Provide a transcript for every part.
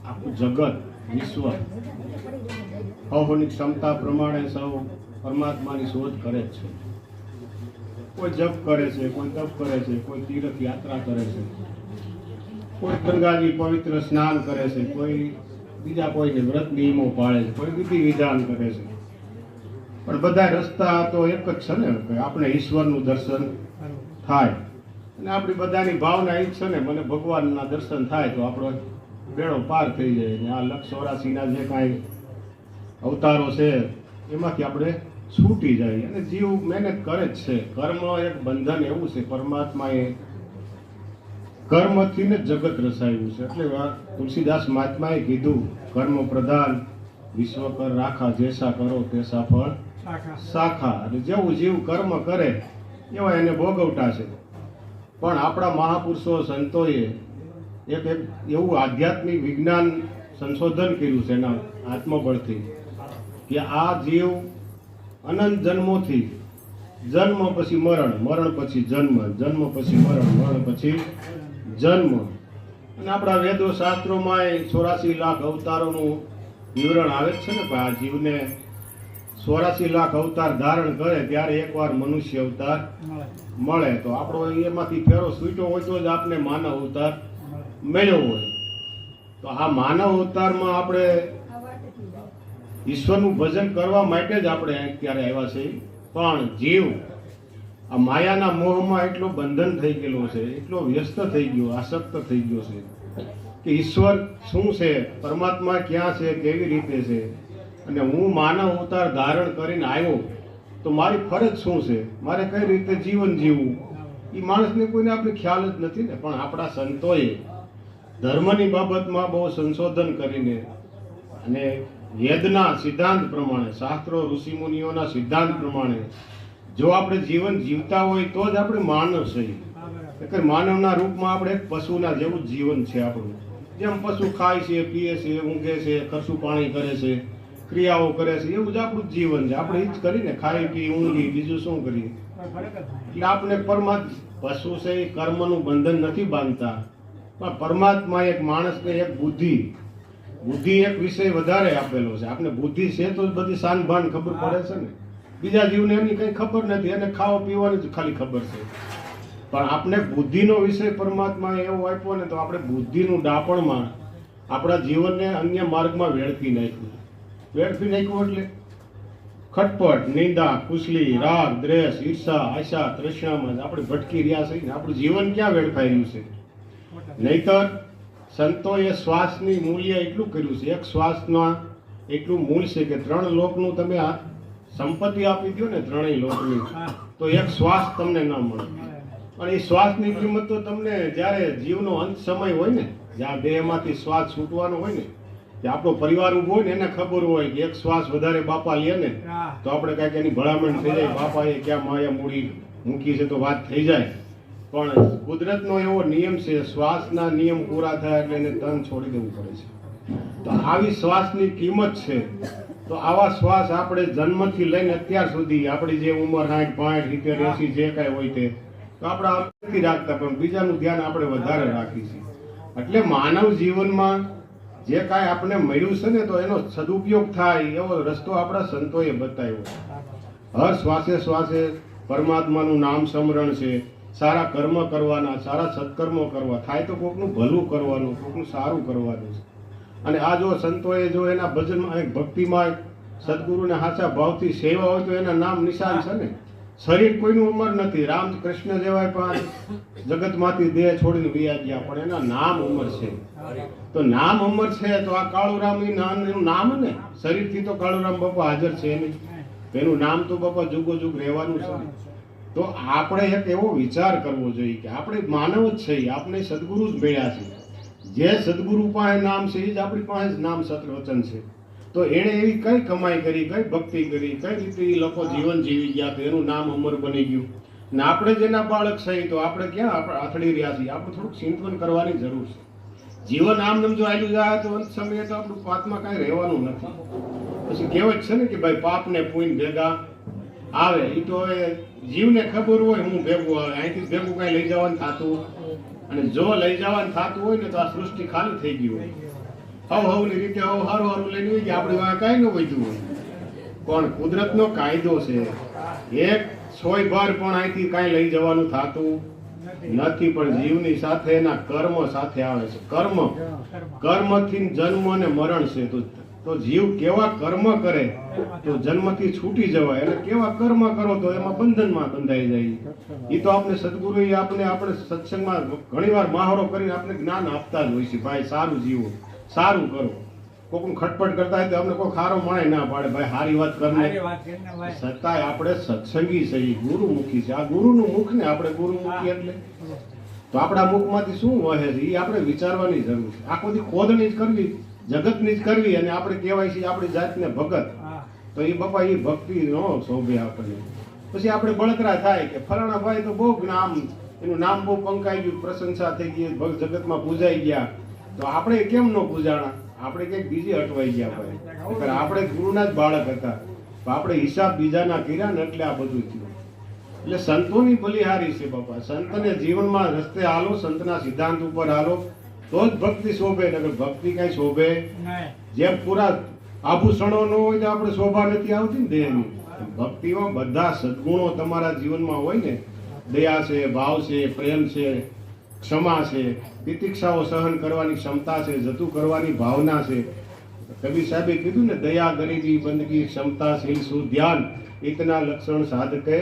આખું જગત વિશ્વ અહોની ક્ષમતા પ્રમાણે સૌ પરમાત્માની શોધ કરે જ છે. કોઈ જપ કરે છે, કોઈ તપ કરે છે, કોઈ તીર્થ યાત્રા કરે છે, કોઈ ગંગાજી પવિત્ર સ્નાન કરે છે, કોઈ બીજા કોઈને વ્રત નિયમો પાળે છે, કોઈ વિધિ વિધાન કરે છે. પણ બધા રસ્તા તો એક જ છે ને કે આપણે ઈશ્વરનું દર્શન થાય. અને આપણી બધાની ભાવના એ જ છે ને, મને ભગવાનના દર્શન થાય તો આપણો બેડો પાર થઈ જાય. ને આ 184ના જે કાંઈ અવતારો છે એમાંથી આપણે છૂટી જાય. અને જીવ મહેનત કરે જ છે. કર્મ એક બંધન એવું છે, પરમાત્માએ કર્મથી ને જગત રચાયું છે. એટલે તુલસીદાસ મહાત્માએ કીધું, કર્મ પ્રધાન વિશ્વ કર રાખા, જેસા કરો તેસા ફળ શાખા. અને જેવું જીવ કર્મ કરે એવા એને ભોગવટા છે. પણ આપણા મહાપુરુષો સંતોએ એક એવું આધ્યાત્મિક વિજ્ઞાન સંશોધન કર્યું છે એના આત્મબળથી કે આ જીવ અનંત જન્મોથી જન્મ પછી મરણ, મરણ પછી જન્મ, જન્મ પછી મરણ, મરણ પછી જન્મ. અને આપણા વેદો શાસ્ત્રોમાં 84 લાખ અવતારોનું વિવરણ આવે છે ને. આ જીવને 84 લાખ અવતાર ધારણ કરે ત્યારે એકવાર મનુષ્ય અવતાર મળે. તો આપણો એમાંથી ફેરો છૂટ્યો હોય તો જ આપને માનવ અવતાર મળ્યો હોય. તો આ માનવ અવતારમાં આપણે ઈશ્વરનું ભજન કરવા માટે જ આપણે અત્યારે આવ્યા છે. પણ જીવ આ માયાના મોહમાં એટલો બંધન થઈ ગયેલો છે, એટલો વ્યસ્ત થઈ ગયો, આસક્ત થઈ ગયો છે કે ઈશ્વર શું છે, પરમાત્મા ક્યાં છે, કેવી રીતે છે, અને હું માનવ અવતાર ધારણ કરીને આવ્યો તો મારી ફરજ શું છે, મારે કઈ રીતે જીવન જીવવું, એ માણસને કોઈને આપણે ખ્યાલ જ નથી ને. પણ આપણા સંતોએ ધર્મની બાબતમાં બહુ સંશોધન કરીને અને વેદના સિદ્ધાંત પ્રમાણે, શાસ્ત્રો ઋષિમુનિઓના સિદ્ધાંત પ્રમાણે જો આપણે જીવન જીવતા હોય તો જ આપણે માનવ છીએ. માનવના રૂપમાં આપણે એક પશુના જેવું જ જીવન છે આપણું. જેમ પશુ ખાય છે, પીએ છે, ઊંઘે છે, ખર્ચું પાણી કરે છે, ક્રિયાઓ કરે છે, એવું જ આપણું જીવન છે. આપણે એ જ કરીને ખાઈ પી ઊંઘી બીજું શું કરીએ. એટલે આપણે પશુ છે એ કર્મનું બંધન નથી બાંધતા. પણ પરમાત્મા એક માણસને એક બુદ્ધિ એક વિષય વધારે આપેલો છે. આપણે બુદ્ધિ છે તો જ બધી શાનભાન ખબર પડે છે ને. બીજા જીવને એની કઈ ખબર નથી, એને ખાવા પીવાની જ ખાલી ખબર છે. પણ આપણે બુદ્ધિનો વિષય પરમાત્માએ એવો આપ્યો ને તો આપણે બુદ્ધિનું ડાપણમાં આપણા જીવનને અન્ય માર્ગમાં વેડફી નાખ્યું એટલે ખટપટ, નિંદા, કુશલી, રાગ, દ્વેષ, ઈર્ષા, આશા, તૃષ્ણામાં આપણે ભટકી રહ્યા છીએ ને. આપણું જીવન ક્યાં વેડફાઈ રહ્યું છે? નહીતર સંતોએ શ્વાસની મૂલ્ય એટલું કર્યું છે, એક શ્વાસમાં એટલું મૂળ છે કે 3 લોકનું તમે સંપત્તિ આપી દો ને, 3 લોકની, તો એક શ્વાસ તમને ના મળે. પણ એ શ્વાસની કિંમત તો તમને જ્યારે જીવનો અંત સમય હોય ને, જ્યાં દેહમાંથી શ્વાસ છૂટવાનો હોય ને, કે આપણો પરિવાર ઉભો હોય ને એને ખબર હોય કે એક શ્વાસ વધારે બાપા લે ને તો આપણે કાંઈક એની ભલામણ થઈ જાય, બાપાએ ક્યાં માયા મૂડી મૂકી છે તો વાત થઈ જાય. પણ કુદરતનો એવો નિયમ છે, શ્વાસના નિયમ પૂરા થાય એટલે એને તન છોડી દેવું પડે છે. તો આવી શ્વાસની કિંમત છે. તો આવા શ્વાસ આપણે જન્મથી લઈને અત્યાર સુધી આપણી જે ઉંમર 60, 65, 70, 80 જે કાંઈ હોય તે તો આપણે નથી રાખતા, પણ બીજાનું ધ્યાન આપણે વધારે રાખીએ છીએ. એટલે માનવ જીવનમાં જે કાંઈ આપણે મળ્યું છે ને તો એનો સદુપયોગ થાય એવો રસ્તો આપણા સંતોએ બતાવ્યો. હર શ્વાસે શ્વાસે પરમાત્માનું નામ સ્મરણ છે, સારા કર્મ કરવાના, સારા સત્કર્મો કરવા, થાય તો કોકનું ભલું કરવાનું, કોકનું સારું કરવાનું છે. અને આ જો સંતોએ જો એના ભજનમાં ભક્તિમાં સદગુરુને સાચા ભાવથી સેવા હોય તો એના નામ નિશાન છે ને. શરીર કોઈનું ઉંમર નથી. રામ કૃષ્ણ જેવાય પણ જગતમાંથી દેહ છોડીને વયા ગયા, પણ એના નામ ઉંમર છે. તો નામ ઉંમર છે તો આ કાળુરામ એનું નામ ને, શરીરથી તો કાળુરામ બાપા હાજર છે નહીં, એનું નામ તો બાપા જુગો જુગ રહેવાનું છે. તો આપણે એક એવો વિચાર કરવો જોઈએ કે આપણે માનવ જ છીએ, આપણે સદગુરુ જ મળ્યા છે. જે સદગુરુ પાસે નામ છે એ જ આપણી પાસે નામ સત વચન છે. તો એણે એવી કઈ કમાઈ કરી, કઈ ભક્તિ કરી, કઈ રીતે એ લોકો જીવન જીવી ગયા તો એનું નામ અમર બની ગયું. ને આપણે જેના બાળક છે તો આપણે ક્યાં આપણે આથડી રહ્યા છીએ? આપણે થોડુંક ચિંતન કરવાની જરૂર છે. જીવન આમ નામ જો આલ્યું જાય તો અંત સમયે તો આપણું પાપમાં કાંઈ રહેવાનું નથી. પછી કહેવત છે ને કે ભાઈ પાપ ને પુણ્ય ભેગા આવે. એ તો હવે જીવને ખબર હોય હું ભેગું આવે, અહીંથી ભેગું કાંઈ લઈ જવાનું થતું, અને જો લઈ જવાનું થતું હોય ને તો આ સૃષ્ટિ ખાલી થઈ ગઈ હોય. હવની રીતે હારું હારું લઈને હોય કે આપણી વાંહે કાંઈ ન વધ્યું હોય. પણ કુદરતનો કાયદો છે, એક સોય ભર પણ અહીંથી કાંઈ લઈ જવાનું થતું નથી, પણ જીવની સાથે એના કર્મ સાથે આવે છે. કર્મથી જન્મ અને મરણ છે. તો જીવ કેવા કર્મ કરે તો જન્મથી છૂટી જવાય, અને કેવા કર્મ કરો તો એમાં બંધનમાં બંધાઈ જાય. એ તો આપણે સદગુરુ આપણે સત્સંગમાં ઘણીવાર મહાવરો કરીને આપણે જ્ઞાન આપતા જ હોય છે. ભાઈ સારું જીવો, સારું કરો. કોઈનું ખટપટ કરતા હોય તો આપણે કોઈ ખારો મળે ના પાડે, ભાઈ સારી વાત કરને. છતાંય આપણે સત્સંગી છે, ગુરુમુખી છે. આ ગુરુનું મુખ ને આપણે ગુરુમુખી એટલે તો આપણા મુખમાંથી શું વહે છે એ આપણે વિચારવાની જરૂર છે. આખો દી ખોદણી જ કરવી, જગતની જ કરવી, અને આપણે કહેવાય છે આપણી જાતને ભગત, તો એ બાપા એ ભક્તિ નો શોભે આપણને. પછી આપણે બળતરા થાય કે ફલાણા ભાઈ તો બહુ નામ, એનું નામ બહુ પંકાઈ ગયું, પ્રશંસા થઈ ગઈ, જગતમાં પૂજાઈ ગયા, તો આપણે કેમ ન પૂજાણા? આપણે કંઈક બીજી અટવાઈ ગયા ભાઈ. આપણે ગુરુના જ બાળક હતા, આપણે હિસાબ બીજાના કર્યા ને એટલે આ બધું થયું. એટલે સંતોની બલિહારી છે બાપા. સંતને જીવનમાં રસ્તે હાલો, સંતના સિદ્ધાંત ઉપર હાલો તો જ ભક્તિ શોભે, નકર ભક્તિ કઈ શોભે. જેમ પૂરા આભૂષણો ન હોય તો આપણે શોભા નથી આવતી ને દેહની. ભક્તિમાં બધા સદગુણો તમારા જીવનમાં હોય ને, દયા છે, ભાવ છે, પ્રેમ છે, ક્ષમા છે, તિતિક્ષાઓ સહન કરવાની ક્ષમતા છે, જતું કરવાની ભાવના છે. કબીર સાહેબે કીધું ને, દયા, ગરીબી, બંદગી, ક્ષમતા, શીલ, સુધ, ધ્યાન, ઇતના લક્ષણ સાધકે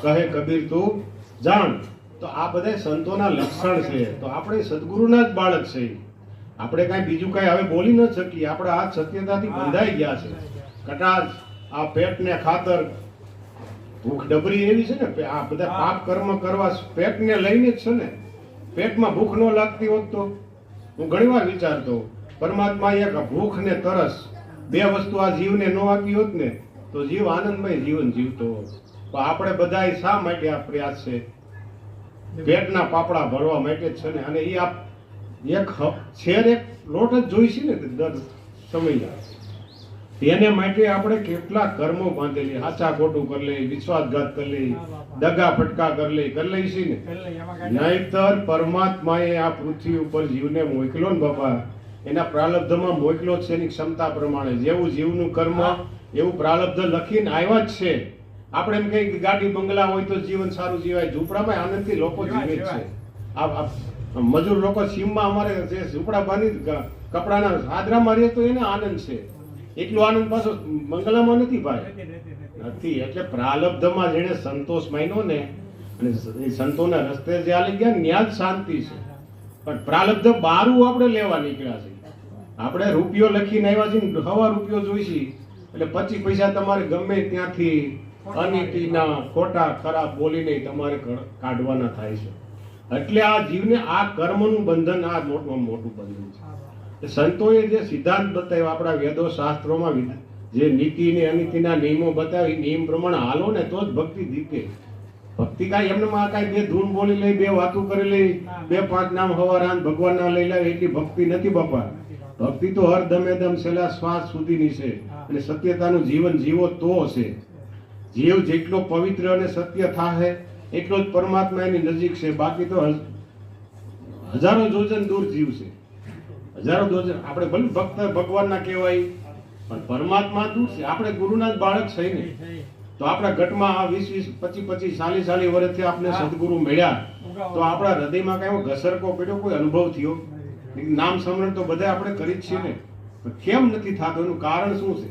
કહે કબીર તું જાણ. તો આ બધા સંતોના લક્ષણ છે. તો આપણે સદગુરુના જ બાળક છે. આપણે કાંઈ બીજું કાંઈ હવે બોલી ન શકીએ. આપણે આ સત્યતાથી બંધાઈ ગયા છે. કટાશ આ પેટને ખાતર ભૂખ ડબરી એવી છે ને, આ બધા પાપ કર્મ કરવા પેટને લઈને જ છે ને. પેટમાં ભૂખ ન લાગતી હોત તો હું ઘણીવાર વિચારતો, પરમાત્મા એક ભૂખ ને તરસ બે વસ્તુ આ જીવને ન આપી હોત ને તો જીવ આનંદમય જીવન જીવતો હોત. તો આપણે બધા શા માટે આ પ્રયાસ છે? પેટના પાપડા ભરવા માટે જ છે ને. અને એ આપ એક શેર એક લોટ જ જોઈશે ને દર સમય. એને માટે આપણે કેટલા કર્મો બાંધેલી, સાચા ખોટું કરી લઈ, વિશ્વાસઘાત કરી લઈ, દગા ફટકા કરી લઈ છે ને. નહીતર પરમાત્માએ આ પૃથ્વી ઉપર જીવને મોકલો ને બાપા, એના પ્રારબ્ધમાં મોકલો છે એની ક્ષમતા પ્રમાણે. જેવું જીવનું કર્મ એવું પ્રારબ્ધ લખીને આવ્યા જ છે. આપણે એમ કહીએ કે ગાડી બંગલા હોય તો જીવન સારું જીવાય. ઝૂંપડામાં આનંદથી લોકો જીવે જ છે. આ મજૂર લોકો સીમમાં અમારે જે ઝૂંપડા બાંધી કપડાના આદરામાં રહે તો એને આનંદ છે. એટલો આનંદ પાછો બંગલામાં નથી ભાઈ, નથી. એટલે પ્રારબ્ધમાં જેને સંતોષ માન્યો ને, અને એ સંતોના રસ્તે જે ચાલી ગયા ને ત્યાં જ શાંતિ છે. પણ પ્રારબ્ધ બારું આપણે લેવા નીકળ્યા છે. આપણે રૂપિયો લખીને આવ્યા છીએ ને, હવા રૂપિયો જોઈશી એટલે 25 પૈસા તમારે ગમે ત્યાંથી અનીતિના ખોટા ખરાબ બોલીને તમારે કાઢવાના થાય છે. એટલે આ જીવને આ કર્મનું બંધન આ મોટું બંધન છે. સંતોએ જે સિદ્ધાંત બતાવ્યો આપણા વેદો શાસ્ત્રોમાં, જે નીતિ ને અનીતિના નિયમો બતાવી, નિયમ પ્રમાણે હાલો ને તો જ ભક્તિ દીપે. ભક્તિ કાંઈ એમને કાંઈ બે ધૂન બોલી લઈ, બે વાતો કરી લઈ, 2-5 નામ હવારાન ભગવાનના લઈ લે એટલી ભક્તિ નથી બાપા. ભક્તિ તો હર દમે દમ છેલ્લા શ્વાસ સુધીની છે. અને સત્યતાનું જીવન જીવો તો છે. જીવ જેટલો પવિત્ર અને સત્ય થાય એટલો જ પરમાત્મા એની નજીક છે. બાકી તો હજારો જોજન દૂર જીવ છે. હજારો જોજન. આપણે ભલે ભક્ત ભગવાનના કહેવાય પણ પરમાત્મા દૂર છે. આપણે ગુરુના જ બાળક છે ને. તો આપણા ઘટમાં આ 20-20, 25-40 વર્ષથી આપણે સદગુરુ મળ્યા તો આપણા હૃદયમાં કઈ ઘસરકો પડ્યો, કોઈ અનુભવ થયો? નામ સ્મરણ તો બધા આપણે કરી જ છીએ ને. કેમ નથી થતું? એનું કારણ શું છે?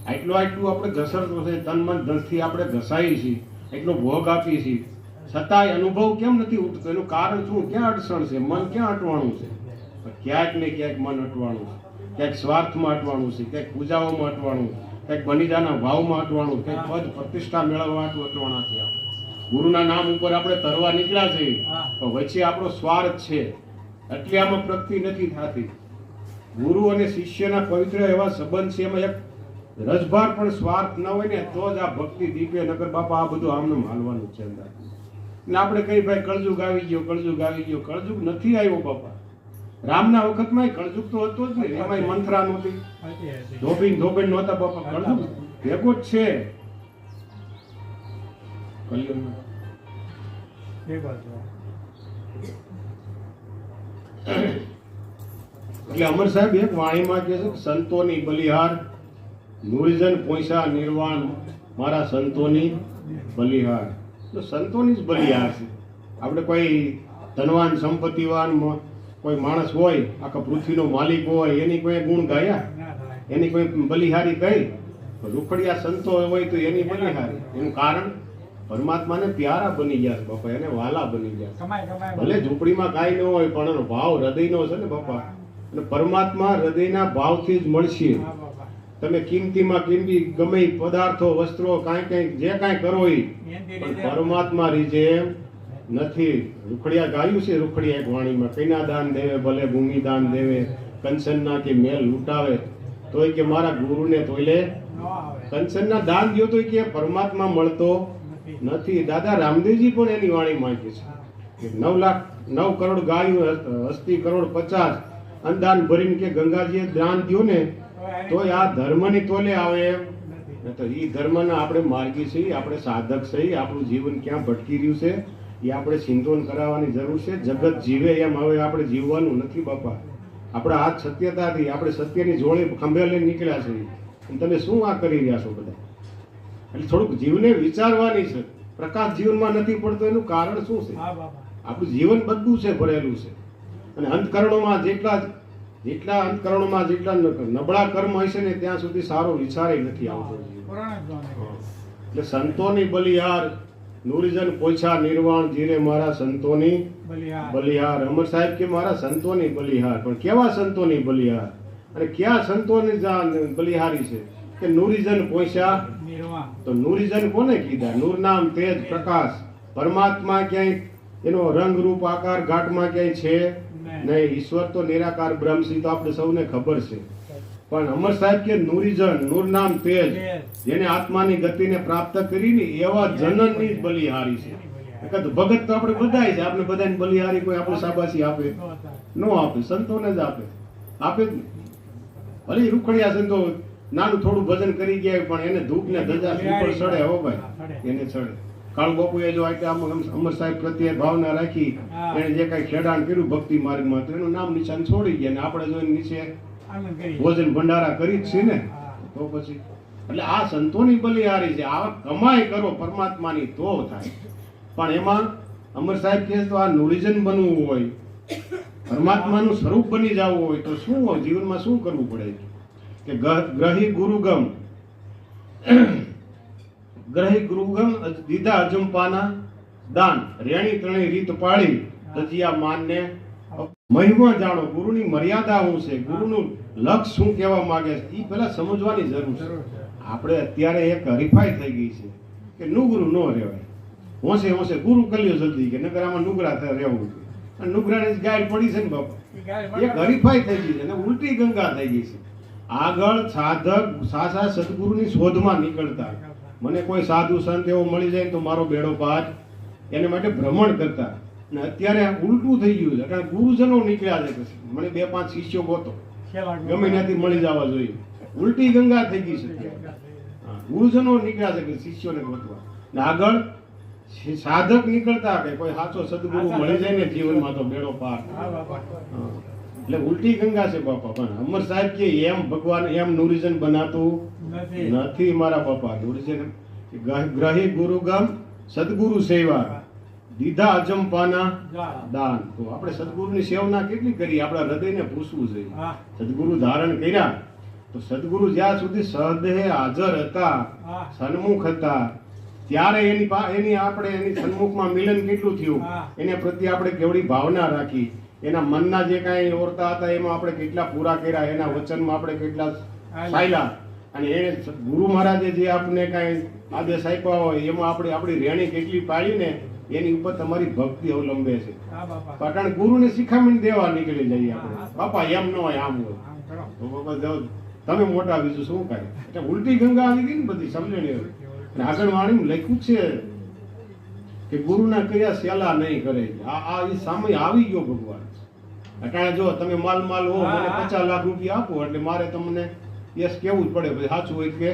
આટલું આપણે ઘસરતો છે, તન મન ધનથી આપણે ઘસાઈએ છીએ, એટલો ભોગ આપીએ છીએ, છતાંય અનુભવ કેમ નથી ઉઠતો? એનું કારણ શું? ક્યાં અડચણ છે? મન ક્યાં અટવાણું છે? ક્યાંક ને ક્યાંક મન અટવાણું છે. ક્યાંક સ્વાર્થમાં અટવાણું છે, ક્યાંક પૂજાઓમાં અટવાણું, ક્યાંક બલિદાનના ભાવમાં અટવાણું, ક્યાંક પદ પ્રતિષ્ઠા મેળવવા અટવાણા છે. ગુરુના નામ ઉપર આપણે તરવા નીકળ્યા છે તો વચ્ચે આપણો સ્વાર્થ છે, એટલે આમાં પ્રગતિ નથી થતી. ગુરુ અને શિષ્યના પવિત્ર એવા સંબંધ છે, એમાં એક રસભાર પણ સ્વાર્થ ન હોય ને તો જ આ ભક્તિ દીપે. નગર બાપા આ બધું આમને હાલવાનું છે અંદર. ને આપણે કઈ ભાઈ કળજુગ આવી ગયો, કળજુગ આવી ગયો. કળજુગ નથી આવ્યો બાપા. રામના વખતમાં કળજુગ તો હતો જ ને, એમાં મંથરા નહોતી, ધોબીન નહોતા બાપા. કળજુગ ભેગો જ છે કલિયુગમાં. એટલે અમર સાહેબ એક વાણીમાં કહે છે કે સંતોની બલિહાર નુરિજન પોઈસા નિર્વાણ મારા સંતોની બલિહાર. તો સંતોની જ બલિહાર છે. આપણે કોઈ ધનવાન સંપત્તિવાન કોઈ માણસ હોય, આખા પૃથ્વીનો માલિક હોય, એની કોઈ ગુણ ગાયા, એની કોઈ બલિહારી કહી? રૂખડિયા સંતો હોય તો એની બલિહારી. એનું કારણ પરમાત્માને પ્યારા બની ગયા છે બાપા, એને વાલા બની ગયા છે. ભલે ઝૂંપડીમાં કાંઈ ન હોય પણ એનો ભાવ હૃદયનો છે ને બાપા. અને પરમાત્મા હૃદયના ભાવથી જ મળશે. તમે કિંમતીમાં કિંમતી ગમે ઈ પદાર્થો, વસ્ત્રો, કાંઈ જે કાંઈ કરો એ પણ પરમાત્મા રીજે એમ નથી. રૂખડિયા ગાયું છે, રૂખડિયા એક વાણીમાં, કૈના દાન દેવે ભલે ભૂમિ દાન દેવે, કંચનના કે મેલ લૂંટાવે તોય કે મારા ગુરુને તોય કંચનના દાન દ્યો તોય કે પરમાત્મા મળતો નથી. દાદા રામદેવજી પણ એની વાણી માંગે છે કે 9 કરોડ ગાયું, 80 કરોડ 50 અનદાન ભરીને કે ગંગાજીએ દાન દ્યો ને તોય આ ધર્મની તોલે આવે એમ. તો એ ધર્મના આપણે માર્ગી છીએ, આપણે સાધક છીએ. આપણું જીવન ક્યાં ભટકી રહ્યું છે એ આપણે ચિંતન કરાવવાની જરૂર છે. જગત જીવે એમ હવે આપણે જીવવાનું નથી બાપા. આપણા હાથ સત્યતાથી, આપણે સત્યની જોડે ખંભે લઈને નીકળ્યા છીએ. તમે શું આ કરી રહ્યા છો બધા? એટલે થોડુંક જીવને વિચારવાની છે. પ્રકાશ જીવનમાં નથી પડતો એનું કારણ શું છે? આપણું જીવન બધું છે ભરેલું છે. અને અંતકરણોમાં જેટલા અંતકરણોમાં જેટલા નબળા કર્મ હશે ને ત્યાં સુધી સારો વિચાર નથી આવતો. એટલે સંતોની બલિહાર નુરિજન પોછા નિર્વાણ જીરે મારા સંતોની બલિહાર. અમર સાહેબ કે મારા સંતોની બલિહાર. પણ કેવા સંતોની બલિહાર અને ક્યાં સંતોની બલિહારી છે કે નુરિજન પોછા? તો નુરિજન કોને કીધા? નૂર નામ તેજ પ્રકાશ. પરમાત્મા ક્યાંય એનો રંગ રૂપ આકાર ઘાટમાં ક્યાંય છે નહીં. ઈશ્વર તો નિરાકાર બ્રહ્મ છે, તો આપણે સૌને ખબર છે. પણ અમર સાહેબ કે નુરિજન, નૂર નામ તેજ, જેને આત્માની ગતિને પ્રાપ્ત કરીને એવા જનનની જ બલિહારી છે. ભગત તો આપણે બધાય છે, આપણે બધાની બલિહારી કોઈ આપણે શાબાશી આપે? ન આપે, સંતોને જ આપે જ ને. ભલે રૂખડિયા સંતો નાનું થોડું ભજન કરી ગયા પણ એને ધૂપ ને ધજા ઉપર ચડે હો ભાઈ, એને ચડે. કાળુ બાપુએ જો અમર સાહેબ પ્રત્યે ભાવના રાખી, એને જે કઈ ખેડાણ કર્યું ભક્તિ માર્ગમાં, તો એનું નામ નિશાન છોડી ગયા ને આપણે જો નીચે ભોજન ભંડારા કરી જ છે ને. તો પછી એટલે આ સંતોની બલિહારી છે. આ કમાઈ કરો પરમાત્માની તો થાય. પણ એમાં અમર સાહેબ કહે તો આ નુરિજન બનવું હોય, પરમાત્માનું સ્વરૂપ બની જવું હોય તો શું હોય? જીવનમાં શું કરવું પડે? કે ગ્રહી ગુરુગમ દીધા અજંપાના દાન, રેણી ત્રણેય રીત પાળી તજિયા માનને મહિમા જાણો. ગુરુની મર્યાદા શું છે, ગુરુનું લક્ષ શું કહેવા માંગે છે, એ પેલા સમજવાની જરૂર છે. આપણે અત્યારે એક હરીફાઈ થઈ ગઈ છે કે નુગરું ન રહેવાય, હોશે ગુરુ કલ્યો જલ્દી કે નગર આમાં નુગરા રહેવું. અને નુગરાની ગાય પડી છે ને બાપા, એક હરીફાઈ થઈ ગઈ છે અને ઉલટી ગંગા થઈ ગઈ છે. આગળ સાધક સાસા સદગુરુની શોધમાં નીકળતા, મને કોઈ સાધુ સંત એવો મળી જાય તો મારો બેડો પાર, એને માટે ભ્રમણ કરતા. અને અત્યારે ઉલટું થઈ ગયું છે, કારણ ગુરુજનો નીકળ્યા છે. પછી મને 2-5 શિષ્યો ગોતો, ગમે ત્યાંથી મળી જવા જોઈએ. ઉલટી ગંગા થઈ ગઈ છે. ગુરુજનો નીકળ્યા છે કે શિષ્યોને ગોતવા. ને આગળ સાધક નીકળતા કે કોઈ સાચો સદગુરુ મળી જાય ને જીવનમાં તો બેડો પાર. એટલે ઉલટી ગંગા છે બાપા. પણ અમર સાહેબ કે એમ ભગવાન એમ નુરિજન બનાતું નથી મારા બાપા. નુરિજન ગ્રહી ગુરુગમ સદગુરુ સેવા દીધા અજંપાના દાન. તો આપણે સદગુરુની સેવના કેટલી કરી? આપણા હૃદયને પૂછવું જોઈએ. સદગુરુ ધારણ કર્યા તો સદગુરુ જ્યાં સુધી સહદેહ હાજર હતા, સન્મુખ હતા, ત્યારે એની સન્મુખમાં મિલન કેટલું થયું, એને પ્રત્યે આપણે કેવડી ભાવના રાખી, એના મનના જે કાંઈ ઓરતા હતા એમાં આપણે કેટલા પૂરા કર્યા, એના વચનમાં આપણે કેટલા ચાલ્યા, અને એને ગુરુ મહારાજે જે આપણે કાંઈ આદેશ આપ્યા હોય એમાં આપણે આપણી રેણી કેટલી પાડીને એની ઉપર તમારી ભક્તિ અવલંબે છે. કારણ ગુરુને શિખામણ દેવા નીકળી જઈએ આપણે, બાપા એમ ન હોય આમ હોય, તો બાપા તમે મોટા બીજું શું કાંઈ. એટલે ઉલટી ગંગા આવી ગઈ ને બધી સમજણી. આગળ વાણી લખ્યું છે કે ગુરુના કયા સેલા નહીં કરે. આ સમય આવી ગયો ભગવાન. અટાણે જો તમે માલ હો, મને 50 લાખ રૂપિયા આપો એટલે મારે તમને યસ કેવું જ પડે, પછી સાચું હોય કે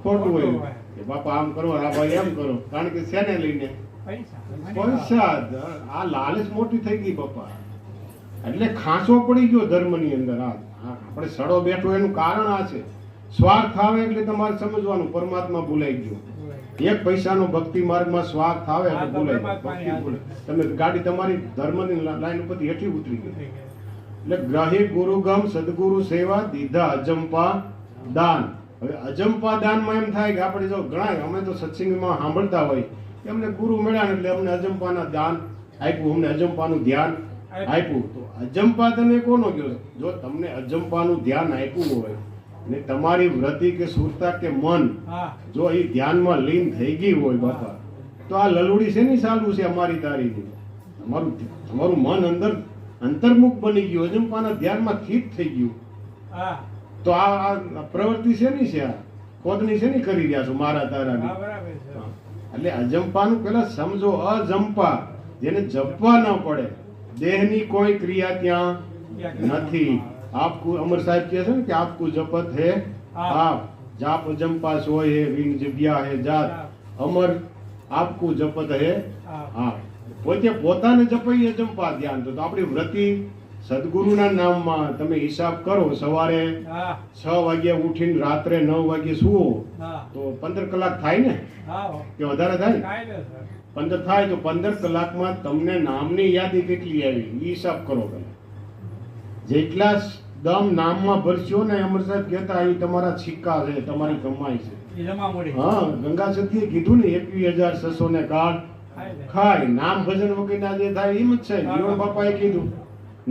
ખોટું હોય કે બાપા આમ કરો, આ ભાઈ એમ કરો. કારણ કે શેને લઈને? પૈસા. આ લાલચ મોટી થઈ ગઈ બાપા. એટલે ખાંચો પડી ગયો ધર્મની અંદર. આપણે સડો બેઠો એનું કારણ આ છે. સ્વાર્થ આવે એટલે તમારે સમજવાનું પરમાત્મા ભૂલાઈ ગયો. એક પૈસાનો ભક્તિ માર્ગમાં સ્વાર્થ આવે એટલે ભૂલાઈ ગયો. ભક્તિ ભૂલે તમે ગાડી તમારી ધર્મની લાઈન ઉપરથી હેઠી ઉતરી ગઈ. એટલે ગ્રાહી ગુરુગમ સદગુરુ સેવા દીધા અજંપા દાન. હવે અજંપા દાનમાં એમ થાય કે આપણે જો ઘણા અમે તો સત્સંગમાં સાંભળતા હોય એમને ગુરુ મળ્યા એટલે અમને અજંપાના દાન આપ્યું, અમને અજંપાનું ધ્યાન આપ્યું. તો અજંપા તમે કોનો કહો? જો તમને અજંપાનું ધ્યાન આપ્યું હોય ને તમારી વૃત્તિ કે સુરતા કે મન જો એ ધ્યાનમાં લીન થઈ ગઈ હોય બાપા, તો આ લલુડી છે ને ચાલુ છે અમારી તારીની. તમારું મન અંદર અંતર્મુખ બની ગયું, અજંપાના ધ્યાનમાં સ્થિત થઈ ગયું. તો આ પ્રવૃત્તિ છે ની છે, આ ખોદની છે ની કરી રહ્યા છો મારા તારાની. એટલે અજંપાનું પેલા સમજો. અજંપા જેને જપવા ન પડે, દેહની કોઈ ક્રિયા ત્યાં નથી. આપકુ અમર સાહેબ કહે છે ને કે આપકુ જપત હે આપ, જાપ અજંપા સોય હે વિન જબ્યા હે જાત, અમર આપકુ જપત હે આપ. પોતે પોતાને જપાઈ અજંપા ધ્યાન. તો આપણી વ્રતિ સદગુરુના નામમાં તમે હિસાબ કરો. સવારે 6 વાગ્યા ઉઠીને રાત્રે 9 વાગ્યે સુવો તો 15 કલાક થાય ને કે વધારે થાય? 15 થાય તો 15 કલાકમાં તમને નામની યાદી કેટલી આવી એ હિસાબ કરો. જેટલા દમ નામમાં ભરશો ને અમર સાહેબ કહેતા અહીં તમારા સિક્કા છે, તમારી કમાઈ છે. હા, ગંગા સતીએ કીધું ને 21,600 ને કાળ ખાય. નામ ભજન વગરના જે થાય એમ જ છે. જીવન બાપાએ કીધું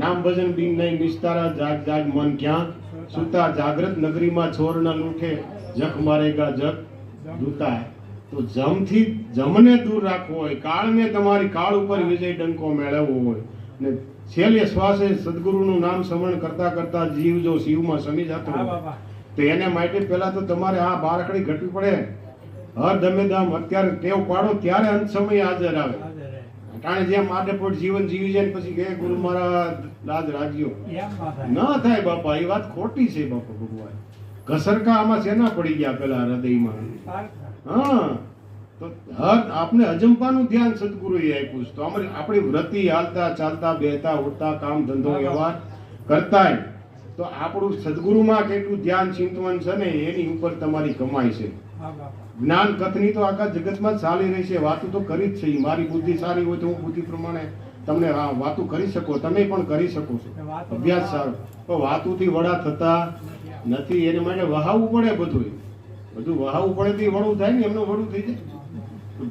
નામ ભજન બિન નહીં નિસ્તારા, જાગ જાગ મન ક્યાં સુતા, જાગ્રત નગરીમાં છોર ન લૂઠે, જખ મારેગા જગ દૂતા. તો જમથી જમને દૂર રાખવો હોય, કાળને તમારી કાળ ઉપર વિજય ડંકો મેળવવો હોય ને છેલ્લે શ્વાસે સદગુરુનું નામ સ્મરણ કરતા કરતા જીવ જો શિવમાં સમી જતો હોય તો એને માટે પહેલા તો તમારે આ બારકડી ઘટવી પડે. હર દમે દમ અત્યારે ટેવ પાડો ત્યારે અંત સમય હાજર આવે. કારણ જેમ આડેપોટ જીવન જીવી જાય પછી કે ગુરુ મારા લાજ રાજ્યો ન થાય બાપા. એ વાત ખોટી છે બાપા. ભગવાન ઘસરકા આમાં શેના પડી ગયા પેલા હૃદયમાં? હા, તો આપને અજંપાનું ધ્યાન સદગુરુએ આપ્યું. તો આપણી વ્રતિ હાલતા ચાલતા બેહતા ઉઠતા કામ ધંધો વ્યવહાર કરતા તો આપણું સદગુરુમાં કેટલું ધ્યાન ચિંતવન છે ને એની ઉપર તમારી કમાઈ છે. જ્ઞાન કથની તો આખા જગતમાં ચાલી રહી છે. વાતો તો કરી જ છે. મારી બુદ્ધિ સારી હોય તો હું બુદ્ધિ પ્રમાણે તમને વાતો કરી શકો, તમે પણ કરી શકો છો. અભ્યાસ સારો તો વાતોથી વડા થતા નથી. એને માટે વહાવવું પડે. બધું વહાવવું પડે તો વડું થાય ને એમનું વડું થઈ જાય.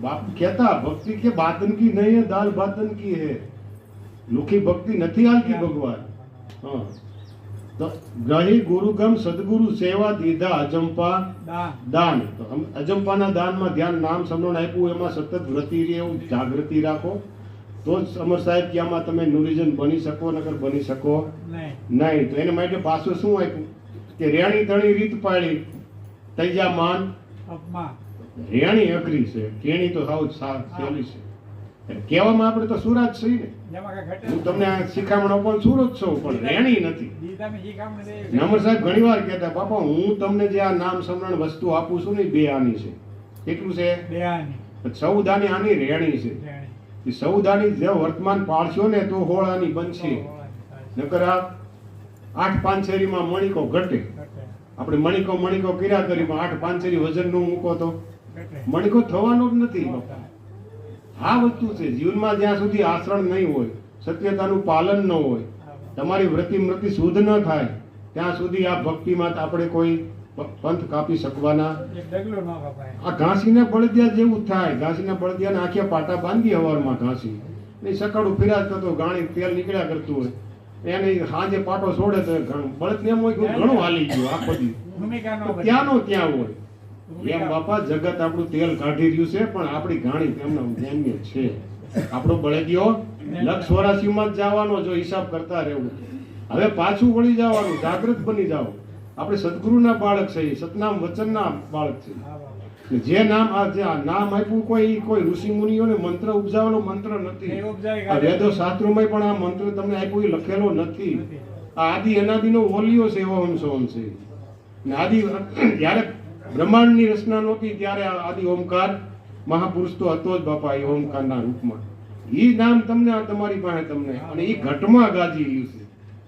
બાપ કહેતા ભક્તિ કે બાતન કી નહીં હે, દાલ બાતન કી હે. લુખી ભક્તિ નથી હાલતી ભગવાન. હા, તો ગ્રહી ગુરુગમ સદગુરુ સેવા દીધા અજંપા દાન. તો અજંપાના દાનમાં ધ્યાન નામ સમરણ આપ્યું એમાં સતત વ્રતિ રહેવું, જાગૃતિ રાખો તો જ અમર સાહેબ કે આમાં તમે નુરિજન બની શકો, નકર બની શકો નહીં. તો એને માટે પાછું શું આપ્યું કે રેણી તણી રીત પાડી તૈજા માન અપમાન. રેણી અઘરી છે, કેણી તો સાવ સહેલી છે. કહેવામાં આપણે તો સુરત છીએ ને. હું તમને શિખામણ પણ સુરત છું પણ રેણી નથી. નમર સાહેબ ઘણી વાર કહેતા બાપા હું તમને જે આ નામ સમરણ વસ્તુ આપું છું ને 2 આની છે. કેટલું છે? 2 આની. 14 આની આની રેણી છે. એ 14 આની જે વર્તમાન પાળશો ને તો 16 આની બનશે. નકર આ 8 પાંચેરીમાં મણિકો ઘટે. આપણે મણિકો કર્યા કરી 8 પાંચેરી વજન નું મૂકો તો મણિકો થવાનો જ નથી. આ વસ્તુ છે જીવનમાં. જ્યાં સુધી આચરણ નહીં હોય, સત્યતાનું પાલન ન હોય, તમારી વૃત્તિ શુદ્ધ ન થાય ત્યાં સુધી આ ભક્તિમાં આપણે કોઈ પંથ કાપી શકવાના. આ ઘાસીને બળદિયા જેવું થાય. ઘાસીને બળદિયાને આખે પાટા બાંધી હવારમાં ઘાસી નહીં સકાળું ફિરાજ કરતો ગાણી તેલ નીકળ્યા કરતું હોય એને સાંજે પાટો છોડે તો બળદ ને હોય ઘણું હાલી ગયું આખો દી ત્યાંનો ત્યાં હોય. એમ બાપા જગત આપણું તેલ કાઢી રહ્યું છે પણ આપણી ગાણી તેમના ધ્યાન છે. આપણો બળદિયો 184 જ જવાનો જો હિસાબ કરતા રહેવું. હવે પાછું વળી જવાનું, જાગૃત બની જાવ. આપણે સદગુરુના બાળક છે, સતનામ વચનના બાળક છે. જે નામ નામ આપ્યું કોઈ ઋષિ મુનિઓને મંત્ર ઉપજાવેલો મંત્ર નથી. વેદો શાસ્ત્રોમાં પણ આ મંત્ર તમને આપ્યું એ લખેલો નથી. આ આદિ અનાદિનો ઓલિયો છે એવો અંશોમ છે. આદિ જ્યારે બ્રહ્માંડની રચના નહોતી ત્યારે આદિ ઓમકાર મહાપુરુષ તો હતો જ બાપા એ ઓમકારના રૂપમાં. ઈ નામ તમને તમારી પાસે તમને અને ઈ ઘટમાં ગાજી રહ્યું છે.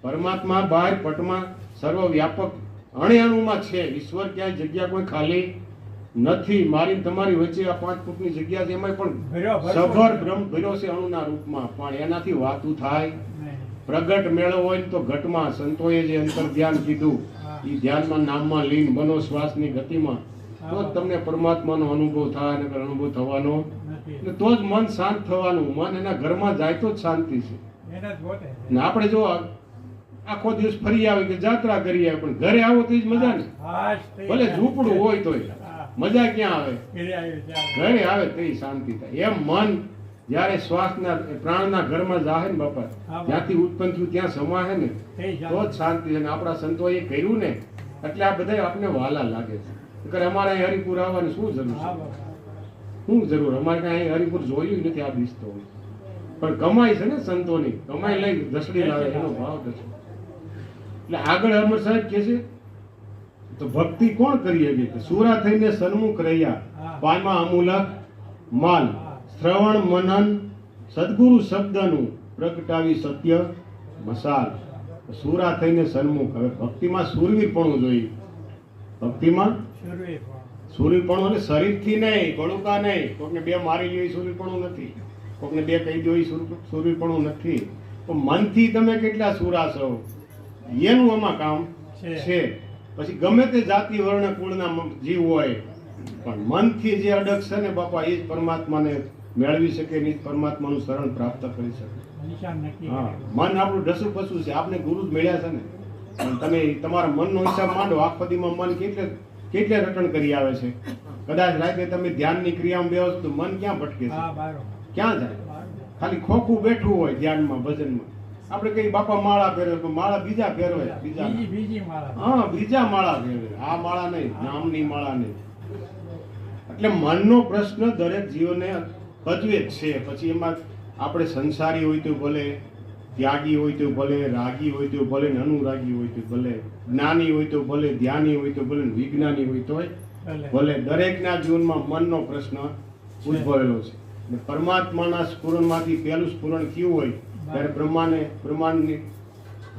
પરમાત્મા બહાર પટમાં સર્વવ્યાપક અણ્યાણુમાં છે. ઈશ્વર ક્યાંય જગ્યા કોઈ ખાલી નથી. મારી તમારી વચ્ચે આ 5 ફૂટની જગ્યા છે, એમાં પણ સભર બ્રહ્મ ભર્યો છે અણુના રૂપમાં. પણ એનાથી વાતું થાય પ્રગટ મેળો હોય ને તો ઘટમાં સંતોએ જે અંતર ધ્યાન કીધું એ ધ્યાનમાં નામમાં લીન બનો શ્વાસની ગતિમાં, તો જ તમને પરમાત્માનો અનુભવ થાય. અને અનુભવ થવાનો એટલે તો જ મન શાંત થવાનું. મન એના ઘરમાં જાય તો જ શાંતિ છે. ને આપણે જો આખો દિવસ ફરી આવે કે જાત્રા કરી આવે, પણ ઘરે આવો તો જ મજા ને. ભલે ઝૂંપડું હોય તોય મજા ક્યાં આવે? ઘરે આવે તો શાંતિ થાય. એમ મન જયારે શ્વાસના પ્રાણના ઘરમાં જાહે ને બાપા, જ્યાંથી ઉત્પન્ન થયું ત્યાં સમાહે ને તો જ શાંતિ છે. અને આપણા સંતોએ કર્યું ને એટલે આ બધા આપણે વાલા લાગે છે. અમારે અહીં હરિપુર આવવાની શું જરૂર છે? શું જરૂર? અમારે કાંઈ હરિપુર જોયું નથી આ દિસતો. પણ કમાઈ છે ને સંતોની, કમાઈ લઈ દસડી લાવે એનો ભાવ છે. એટલે આગળ અમર સાહેબ કે છે તો ભક્તિ કોણ કરી શકે? સુરા થઈને સન્મુખ રહ્યા, પાયમાં અમૂલક માલ, શ્રવણ મનન સદગુરુ શબ્દનું પ્રગટાવી સત્ય મસાલ. સુરા થઈને સન્મુખ. હવે ભક્તિમાં સુરવીરપણું જોઈએ. ભક્તિમાં સુરવીરપણું એટલે શરીરથી નહીં, બળુકા નહીં. કોકને બે મારી લ્યો એ સુરવીરપણું નથી, કોકને બે કહી દો એ સુરવીરપણું નથી. તો મનથી તમે કેટલા સુરા છો એનું આમાં કામ છે. પછી ગમે તે જાતિ વર્ણ કુળના જીવ હોય, પણ મનથી જે અડગ છે ને બાપા, એ જ પરમાત્માને મેળવી શકે, ને પરમાત્માનું શરણ પ્રાપ્ત કરી શકે. હા, મન આપણું ઢસું પસું છે. આપણે ગુરુ જ મળ્યા છે ને. પણ તમે તમારા મનનો હિસાબ માંડો. આખો દીમાં મન કેટલે રટણ કરી આવે છે. કદાચ રાતે તમે ધ્યાનની ક્રિયામાં બેહો તો મન ક્યાં ભટકે છે? ક્યાં જાય? ખાલી ખોખું બેઠું હોય ધ્યાનમાં, ભજનમાં. આપણે કઈ બાપા માળા ફેરવે, માળા બીજા ફેરવે, બીજા માળા ફેરવે. આ માળા નહીં, નામની માળા નહીં. એટલે મનનો પ્રશ્ન દરેક જીવને ભજવે જ છે. પછી એમાં આપણે સંસારી હોય તો ભલે, ત્યાગી હોય તો ભલે, રાગી હોય તો ભલે, અનુરાગી હોય તો ભલે, જ્ઞાની હોય તો ભલે, ધ્યાની હોય તો ભલે, વિજ્ઞાની હોય તો ભલે, દરેકના જીવનમાં મનનો પ્રશ્ન ઉદ્ભવેલો છે. પરમાત્માના સ્ફુરણમાંથી પહેલું સ્ફુરણ થયું હોય ત્યારે બ્રહ્માંડની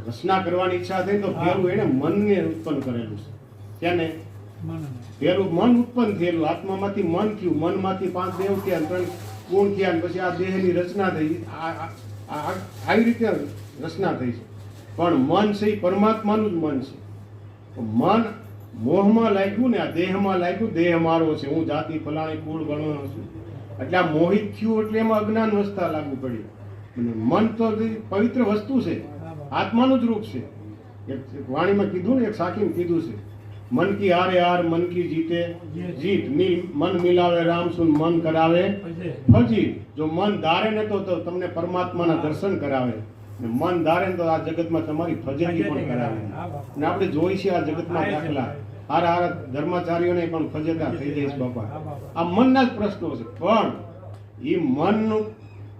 રચના કરવાની ઈચ્છા થઈ તો પહેલું એને મનને ઉત્પન્ન કરેલું છે. તેને પહેલું મન ઉત્પન્ન થયેલું. આત્મામાંથી મન થયું, મનમાંથી 5 દેવ થયા, 3 ગુણ થયા, પછી આ દેહની રચના થઈ. આવી રીતે રચના થઈ છે. પણ મન છે એ પરમાત્માનું જ મન છે. મન મોહમાં લાગ્યું ને, આ દેહમાં લાગ્યું, દેહ મારો છે, હું જાતિ ફલાણી કુળ ગણવાનો છું, એટલે આ મોહિત થયું. એટલે એમાં અજ્ઞાન વસ્તા લાગુ પડી. મન તો પવિત્ર વસ્તુ છે, આત્માનું જ રૂપ છે. એક વાણીમાં કીધું ને, એક સાખીમાં કીધું છે, મન કી હારે હાર, મન કી જીતે જીત, મન મિલાવે રામ સુન, મન કરાવે ફજી. જો મન ધારે ને તો તમને પરમાત્માના દર્શન કરાવે, ને મન ધારે ને તો આ જગતમાં તમારી ફજેતી પણ કરાવે. અને આપણે જોઈ છે આ જગતમાં દાખલા, હારા ધર્માચાર્યોને પણ ફજેતા થઈ જાય છે બાપા. આ મનના જ પ્રશ્નો છે. પણ એ મનનું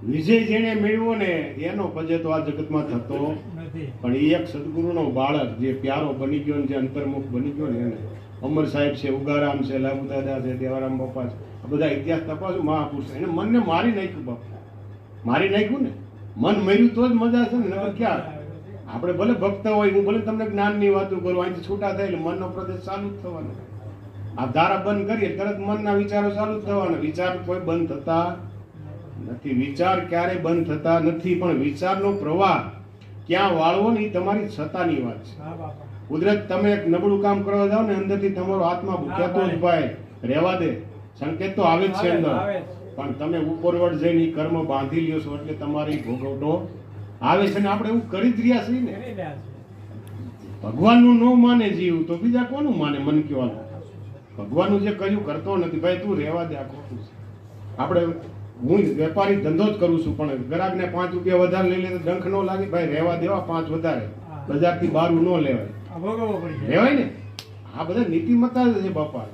વિજય જેને મેળવ્યો ને એનો ફજેતો આ જગતમાં થતો નથી. પણ એ એક સદગુરુનો બાળક જે પ્યારો બની ગયો ને, જે અંતર્મુખ બની ગયો ને, એને અમર સાહેબ છે, ઉગારામ છે, લાભુ દાદા છે, દેવારામ બાપા છે, આ બધા ઇતિહાસ તપાસો, મહાપુરુષ. એને મનને મારી નાખ્યું બાપા, મારી નાખ્યું ને. મન મર્યું તો જ મજા છે ને, નકર ક્યાં? આપણે ભલે ભક્ત હોય, હું ભલે તમને જ્ઞાનની વાતો કરું, અહીંથી છૂટા થાય એટલે મનનો પ્રદેશ ચાલુ જ થવાનો. આ ધારા બંધ કરીએ તરત મનના વિચારો ચાલુ જ થવાના. વિચાર કોઈ બંધ થતા નથી. વિચાર ક્યારે બંધ થતા નથી. પણ વિચારનો પ્રવાહ ક્યાં વાળવો ને એ તમારી સત્તાની વાત છે. કુદરત તમે એક નબળું કામ કરવા જાવ ને, અંદરથી તમારો આત્મા ભૂખ્યાતો જ ભાઈ રહેવા દે. સંકેત તો આવે જ છે અંદર, પણ તમે ઉપરવટ જઈને એ કર્મ બાંધી લ્યો છો એટલે તમારી ભોગવટો આવે છે. ને આપણે એવું કરી જ રહ્યા છીએ ને. ભગવાનનું ન માને જીવ તો બીજા કોનું માને? મન કહેવાનું ભગવાનનું જે કર્યું કરતો નથી. ભાઈ તું રહેવા દે, આ ખોટું છે. આપણે હું વેપારી ધંધો જ કરું છું, પણ ગ્રાહકને 5 રૂપિયા વધારે લઈ લે તો ડંખ ન લાગે? ભાઈ રહેવા દેવા, 5 વધારે, બજારથી બારું ન લેવાય, લેવાય ને. આ બધા નીતિમત્તા છે બાપા.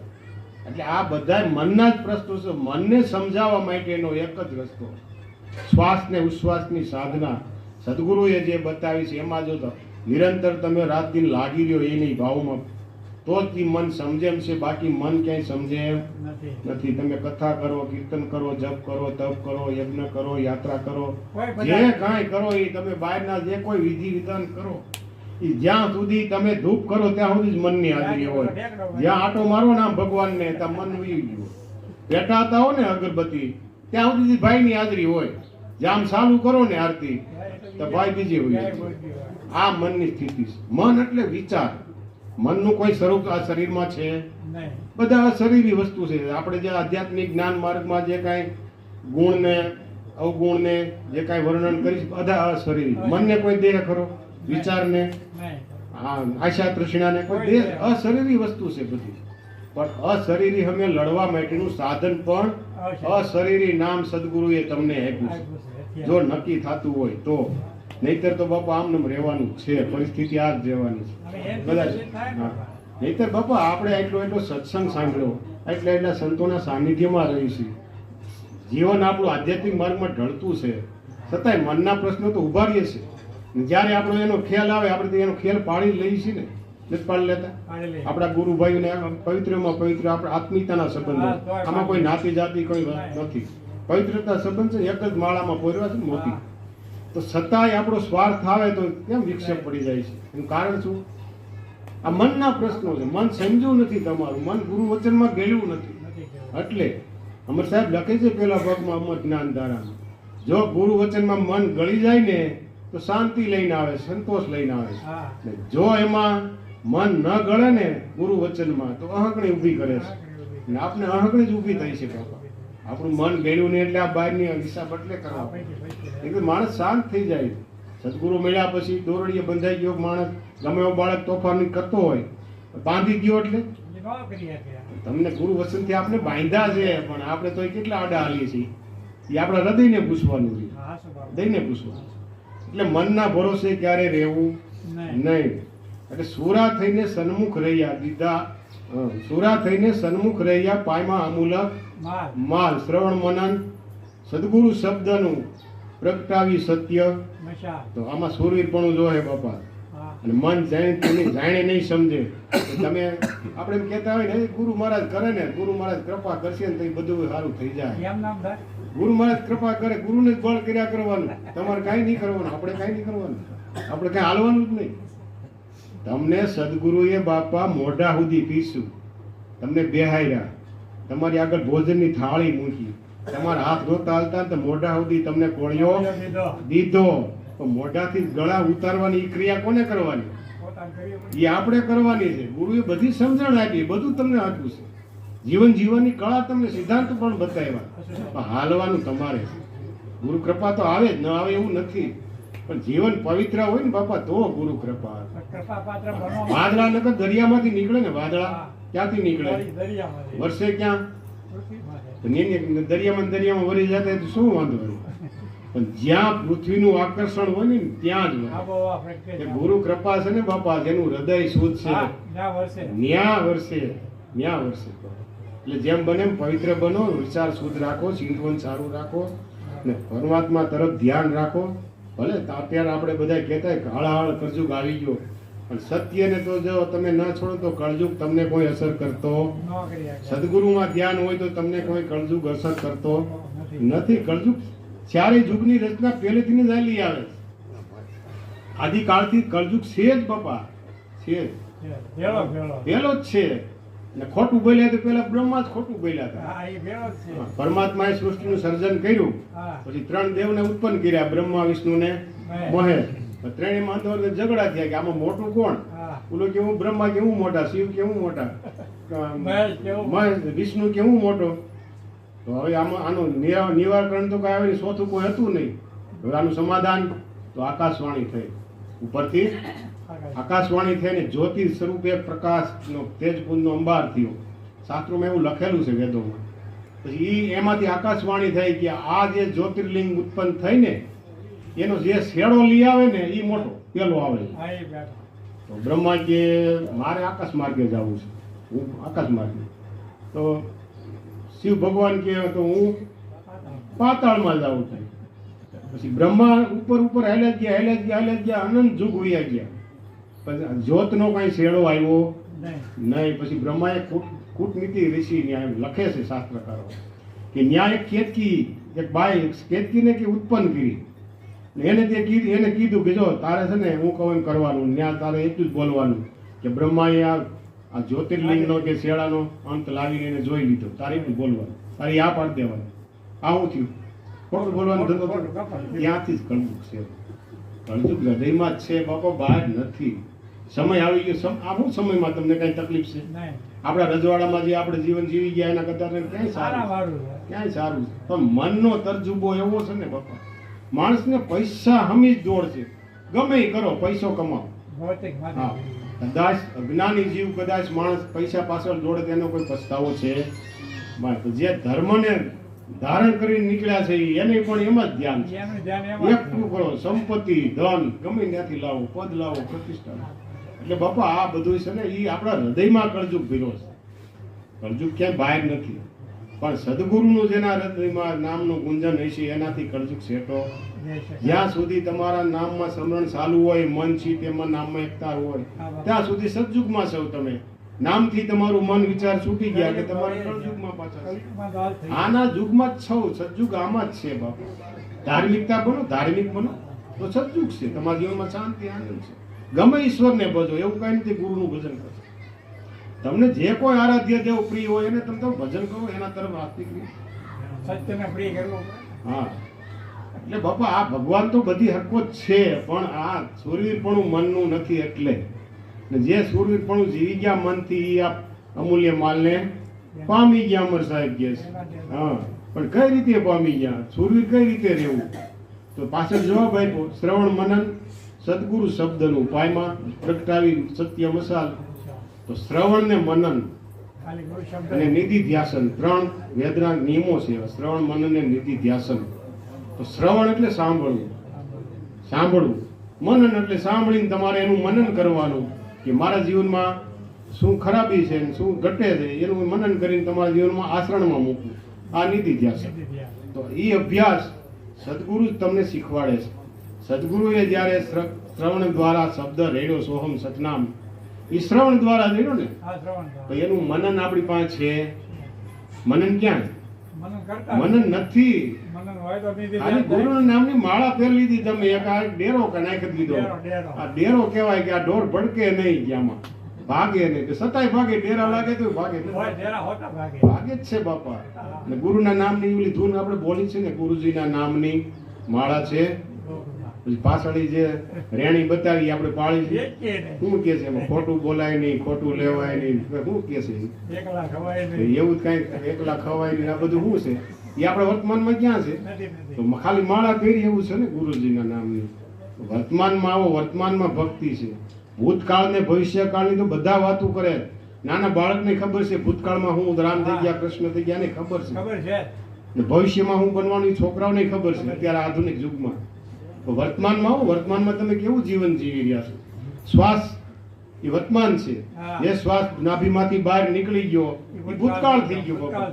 એટલે આ બધા મનના જ પ્રશ્નો છે. મનને સમજાવવા માટેનો એક જ રસ્તો શ્વાસ ને ઉશ્વાસની સાધના સદગુરુએ જે બતાવી છે. એમાં જો નિરંતર તમે રાત દિન લાગી રહ્યો એની ભાવમાં તો જ ઈ મન સમજે એમ છે, બાકી મન ક્યાંય સમજે એમ નથી. તમે કથા કરો, કીર્તન કરો, જપ કરો, તપ કરો, યજ્ઞ કરો, યાત્રા કરો, જે કાંઈ કરો એ તમે બહારના જે કોઈ વિધિ વિધાન કરો, એ જ્યાં સુધી તમે ધૂપ કરો ત્યાં સુધી જ મનની હાજરી હોય. જ્યાં આટો મારો ને આમ ભગવાનને ત્યાં મન ઉઈ ગયું. બેઠાતા હો ને અગરબત્તી ત્યાં સુધી ભાઈની હાજરી હોય. જ્યાં આમ ચાલુ કરો ને આરતી તો ભાઈ બીજી હોય. આ મનની સ્થિતિ છે. મન એટલે વિચાર. મનનું કોઈ સ્વરૂપ આ શરીરમાં છે બધા અશરીરી વસ્તુ છે. આપણે જે આધ્યાત્મિક જ્ઞાન માર્ગમાં જે કાંઈ ગુણ ને અવગુણ ને જે કાંઈ વર્ણન કરીશ બધા અશરીરી. મનને કોઈ દેહ ખરો? વિચારને, આશા તૃષ્ણાને કોઈ દેહ? અશરીરી વસ્તુ છે બધી. પણ અશરીરી અમે લડવા માટેનું સાધન પણ અશરીરી નામ સદગુરુએ તમને આપ્યું છે. જો નક્કી થતું હોય તો, નહીતર તો બાપા આમને રહેવાનું છે. પરિસ્થિતિ આ જ રહેવાની છે કદાચ. નહીતર બાપા આપણે એટલો સત્સંગ સાંભળ્યો, એટલા સંતોના સાનિધ્યમાં રહીશું. જીવન આપણું આધ્યાત્મિક માર્ગમાં ઢળતું છે, છતાંય મનના પ્રશ્નો તો ઉભા રહીએ છે. જ્યારે આપણો એનો ખ્યાલ આવે આપણે એનો ખ્યાલ પાડી લઈએ છીએ ને, નથી પાડી લેતા? આપણા ગુરુભાઈઓને પવિત્રમાં પવિત્ર આપણા આત્મીયતાના સંબંધો. આમાં કોઈ નાતી જાતિ કોઈ નથી. પવિત્રતા સંબંધ છે, એક જ માળામાં પોરવા છે મોતી. તો છતાંય આપણો સ્વાર્થ આવે તો કેમ વિક્ષેપ પડી જાય છે? એનું કારણ શું? આ મનના પ્રશ્નો છે. મન સમજ્યું નથી તમારું, મન ગુરુ વચનમાં ગયેલું નથી. એટલે અમર સાહેબ લખે છે પેલા ભાગમાં અમર જ્ઞાન ધારામાં, જો ગુરુ વચનમાં મન ગળી જાય ને તો શાંતિ લઈને આવે, સંતોષ લઈને આવે છે. જો એમાં મન ન ગળે ને ગુરુ વચનમાં તો અહંકણી ઊભી કરે છે. ને આપણે અહંકણી જ ઊભી થઈ છે બાપા. આપણું મન ગળ્યું ને એટલે આ બહારની હિસાબ એટલે કરવા એટલે માણસ શાંત થઈ જાય. સદગુરુ મળ્યા પછી દોરડીએ બંધાઈ ગયો માણસ, ગમે એવો બાળક તોફાની કરતો હોય બાંધી ગયો એટલે તમને ગુરુ વચનથી આપણે બાંધ્યા છે, પણ આપણે તો કેટલા આડા હાલીએ છીએ. એ આપણા હૃદયને પૂછવાનું છે, હૃદયને પૂછવાનું. એટલે મનના ભરોસે ક્યારે રહેવું નહીં. એટલે સુરા થઈને સન્મુખ રહ્યા દીધા, સુરા થઈને સન્મુખ રહ્યા પાયમાં અમૂલક માલ. શ્રવણ મનન સદગુરુ શબ્દનું પ્રગટાવી સત્ય. તો આમાં સુરવીરપણું જો હે બાપા. અને મન જાણે નહીં સમજે. તમે આપણે એમ કહેતા હોય ને ગુરુ મહારાજ કરે ને, ગુરુ મહારાજ કૃપા કરશે ને તો એ બધું સારું થઈ જાય. ગુરુ મહારાજ કૃપા કરે, ગુરુને જ બળ કર્યા કરવાનું. તમારે કાંઈ નહીં કરવાનું, આપણે કાંઈ નહીં કરવાનું, આપણે કાંઈ હાલવાનું જ નહીં. તમને સદગુરુએ બાપા મોઢા સુધી પીશું, તમને બેહાર્યા, તમારી આગળ ભોજનની થાળી મૂકી, તમારા હાથ ધોતા હાલતા તો મોઢા સુધી તમને કોળિયો દીધો. તો મોઢાથી ગળા ઉતારવાની ક્રિયા કોને કરવાની? એ આપણે કરવાની છે. ગુરુએ બધી સમજણ આપી, બધું તમને આપ્યું છે. જીવન જીવવાની કળા તમને સિદ્ધાંત પણ બતાવ્યા, પણ હાલવાનું તમારે. ગુરુ કૃપા તો આવે જ, ન આવે એવું નથી, પણ જીવન પવિત્ર હોય ને બાપા તો ગુરુ કૃપા. વાદળા નકર દરિયામાંથી નીકળે ને, વાદળા ક્યાંથી નીકળે? વર્ષે ક્યાં? દરિયામાં વળી જતા તો શું વાંધો હોય? પણ જ્યાં પૃથ્વીનું આકર્ષણ હોય ને ત્યાં જ ગુરુ કૃપા છે ને બાપા. જેનું હૃદય શુદ્ધ છે ન્યા વર્ષે. એટલે જેમ બને એમ પવિત્ર બનો, વિચાર શુદ્ધ રાખો, ચિંતવન સારું રાખો ને પરમાત્મા તરફ ધ્યાન રાખો. ભલે અત્યારે આપણે બધા કહેતા હળાહળ કળજુગ આવી ગયો, પણ સત્યને તો જો તમે ન છોડો તો કળજુગ તમને કોઈ અસર કરતો સદગુરુમાં ધ્યાન હોય તો તમને કોઈ કળજુગ અસર કરતો નથી. કળજુગ ચારે યુગની રચના પહેલેથી જ ચાલી આવે. આદિકાળથી કળજુગ છે જ બાપા, છે પહેલો જ છે. ને ખોટું બોલ્યા તો પેલા બ્રહ્મા જ ખોટું બોલ્યા હતા. પરમાત્માએ સૃષ્ટિનું સર્જન કર્યું, પછી 3 દેવને ઉત્પન્ન કર્યા, બ્રહ્મા વિષ્ણુ ને મહેશ. ત્રણેયમાં ઝઘડા થયા કે આમાં મોટું કોણ? ઓલો કેવું બ્રહ્મા કેવું મોટા, શિવ કેવું મોટા, મહેશ વિષ્ણુ કેવું મોટો. તો હવે આમાં આનું નિવારણ તો કઈ આવે, ચોથું કોઈ હતું નહીં. હવે આનું સમાધાન તો આકાશવાણી થઈ, ઉપરથી આકાશવાણી થઈને જ્યોતિ સ્વરૂપે પ્રકાશનો તેજપુંજનો અંબાર થયો. શાસ્ત્રોમાં એવું લખેલું છે વેદોમાં. પછી એમાંથી આકાશવાણી થઈ કે આ જે જ્યોતિર્લિંગ ઉત્પન્ન થઈને એનો જે શેડો લઈ આવે ને એ મોટો પેલો આવે. તો બ્રહ્મા કે મારે આકાશ માર્ગે જવું છે, હું આકાશ માર્ગે. તો શિવ ભગવાન કે તો હું પાતાળમાં જાઉં છું. પછી બ્રહ્મા ઉપર હેલ્યા ગયા અનંત જુગ વયા ગયા. પછી જ્યોતનો કઈ શેડો આવ્યો નહીં. પછી બ્રહ્માએ કૂટનીતિ ઋષિ ન્યાય લખે છે શાસ્ત્રકારો કે ન્યાય કેતકી એક બાઈ કેતકીને કે ઉત્પન્ન કરી એને કીધું કે જો તારે છે ને હું કહું એમ કરવાનું, ન્યા તારે એટલું જ બોલવાનું કે બ્રહ્માએ આ જ્યોતિર્લિંગનો કે શેળાનો અંત લાવીને એને જોઈ લીધો, તારે એટલું બોલવાનું, તારે આ પાડી દેવાનું. આવું થયું, ખોટું બોલવાનું ધંધો ત્યાંથી જ કળજુગ છે. કળજુગ હૃદયમાં જ છે બાપા, બહાર નથી. સમય આવી ગયો. આવું સમયમાં તમને કઈ તકલીફ છે? આપણા રજવાડામાં જે આપણે જીવન જીવી ગયા એના કરતા ક્યાંય સારું, ક્યાંય સારું છે. પણ મનનો તરજુબો એવો છે ને બાપા, માણસને પૈસા હમી જ દોડ છે, ગમે એ કરો પૈસો કમાવો. હા, કદાચ અજ્ઞાની જીવ, કદાચ માણસ પૈસા પાછળ દોડે તેનો કોઈ પસ્તાવો છે? જે ધર્મને ધારણ કરીને નીકળ્યા છે એને પણ એમાં જ ધ્યાન છે. એકલું કરો, સંપત્તિ ધન ગમે ત્યાંથી લાવો, પદ લાવો, પ્રતિષ્ઠા. એટલે બાપા આ બધું છે ને એ આપણા હૃદયમાં કળજુગ ભીરો છે. કળજુગ ક્યાંય બહાર નથી. પણ સદગુરુનું જેના હૃદયમાં નામનું ગુંજન હશે એનાથી કળજુગ સેટો. જ્યાં સુધી તમારા નામમાં સ્મરણ ચાલુ હોય, મન છે તેમાં નામમાં એકતા હોય, ત્યાં સુધી સદયુગમાં છો તમે. નામથી તમારું મન વિચાર છૂટી ગયા કે તમારે કળયુગમાં પાછા આના યુગમાં જ છો. સદયુગ આમાં જ છે બાપુ. ધાર્મિકતા બનો, ધાર્મિક બનો તો સદયુગ છે. તમારા જીવનમાં શાંતિ આનંદ છે. ગમે ઈશ્વરને ભજો, એવું કઈ નથી ગુરુનું ભજન કરો. તમને જે કોઈ આરાધ્ય દેવ પ્રિય હોય એને તમે ભજન કરો, એના તરફ આસ્તિક સત્યને પ્રિય કરવો. હા, એટલે બાપા આ ભગવાન તો બધી હરકો જ છે, પણ આ સુરવીરપણું મનનું નથી. એટલે જે સુરવીરપણું જીવી ગયા મનથી આ અમૂલ્ય માલને પામી ગયા. અમર સાહેબ કહે છે. હા, પણ કઈ રીતે પામી ગયા? સુરવીર કઈ રીતે રહેવું? તો પાછળ જવાબ આપ્યો, શ્રવણ મનન સદગુરુ શબ્દનું પાયમાં પ્રગટાવી સત્ય મસાલ. તો શ્રવણ ને મનન અને નિધિ ધ્યાસન 3 વેદના નિયમો છે. શ્રવણ મનન અને નિધિ ધ્યાસન. તો શ્રવણ એટલે સાંભળવું, સાંભળવું. મનન એટલે સાંભળીને તમારે એનું મનન કરવાનું કે મારા જીવનમાં શું ખરાબી છે, શું ઘટે છે, એનું મનન કરીને તમારા જીવનમાં આચરણમાં મૂકવું. આ નિધિ ધ્યાસન. તો એ અભ્યાસ સદગુરુ જ તમને શીખવાડે છે. સદગુરુએ જ્યારે શ્રવણ દ્વારા શબ્દ રેડ્યો સોહમ સતનામ, એ શ્રવણ દ્વારા રેડ્યો ને, તો એનું મનન આપણી પાસે છે. મનન ક્યાં? મનન નથી. ખાલી ગુરુના નામની માળા પહેરી લીધી તમે, એક આ ડેરો કે નાખી દીધો. આ ડેરો કહેવાય કે આ ઢોર ભડકે નહીં, ક્યાંમાં ભાગે નહીં. તો સતાય ભાગે, ડેરા લાગે તો ભાગે ભાગે જ છે બાપા. અને ગુરુના નામની ઓલી ધૂન આપણે બોલી છે ને, ગુરુજીના નામની માળા છે. પછી પાછળ જે રેણી બતાવી આપણે પાળી છે, શું કે છે એમાં? ખોટું બોલાય નહીં, ખોટું લેવાય નહીં, શું કે છે એવું કઈ? એકલા ખવાય નહીં, આ બધું શું છે? એ આપણે વર્તમાનમાં ક્યાં છે? તો ખાલી માળા પહેરી એવું છે ને ગુરુજીના નામની. વર્તમાનમાં આવો, વર્તમાનમાં ભક્તિ છે. ભૂતકાળ ને ભવિષ્યકાળની તો બધા વાતો કરે. નાના બાળકને ખબર છે ભૂતકાળમાં હું રામ થઈ ગયા, કૃષ્ણ થઈ ગયા, એને ખબર છે. ને ભવિષ્યમાં હું બનવાનું છોકરાઓને ખબર છે અત્યારે આધુનિક યુગમાં. તો વર્તમાનમાં આવો, વર્તમાનમાં તમે કેવું જીવન જીવી રહ્યા છો? શ્વાસ એ વર્તમાન છે. જે શ્વાસ નાભીમાંથી બહાર નીકળી ગયો એ ભૂતકાળ થઈ ગયો બાપા.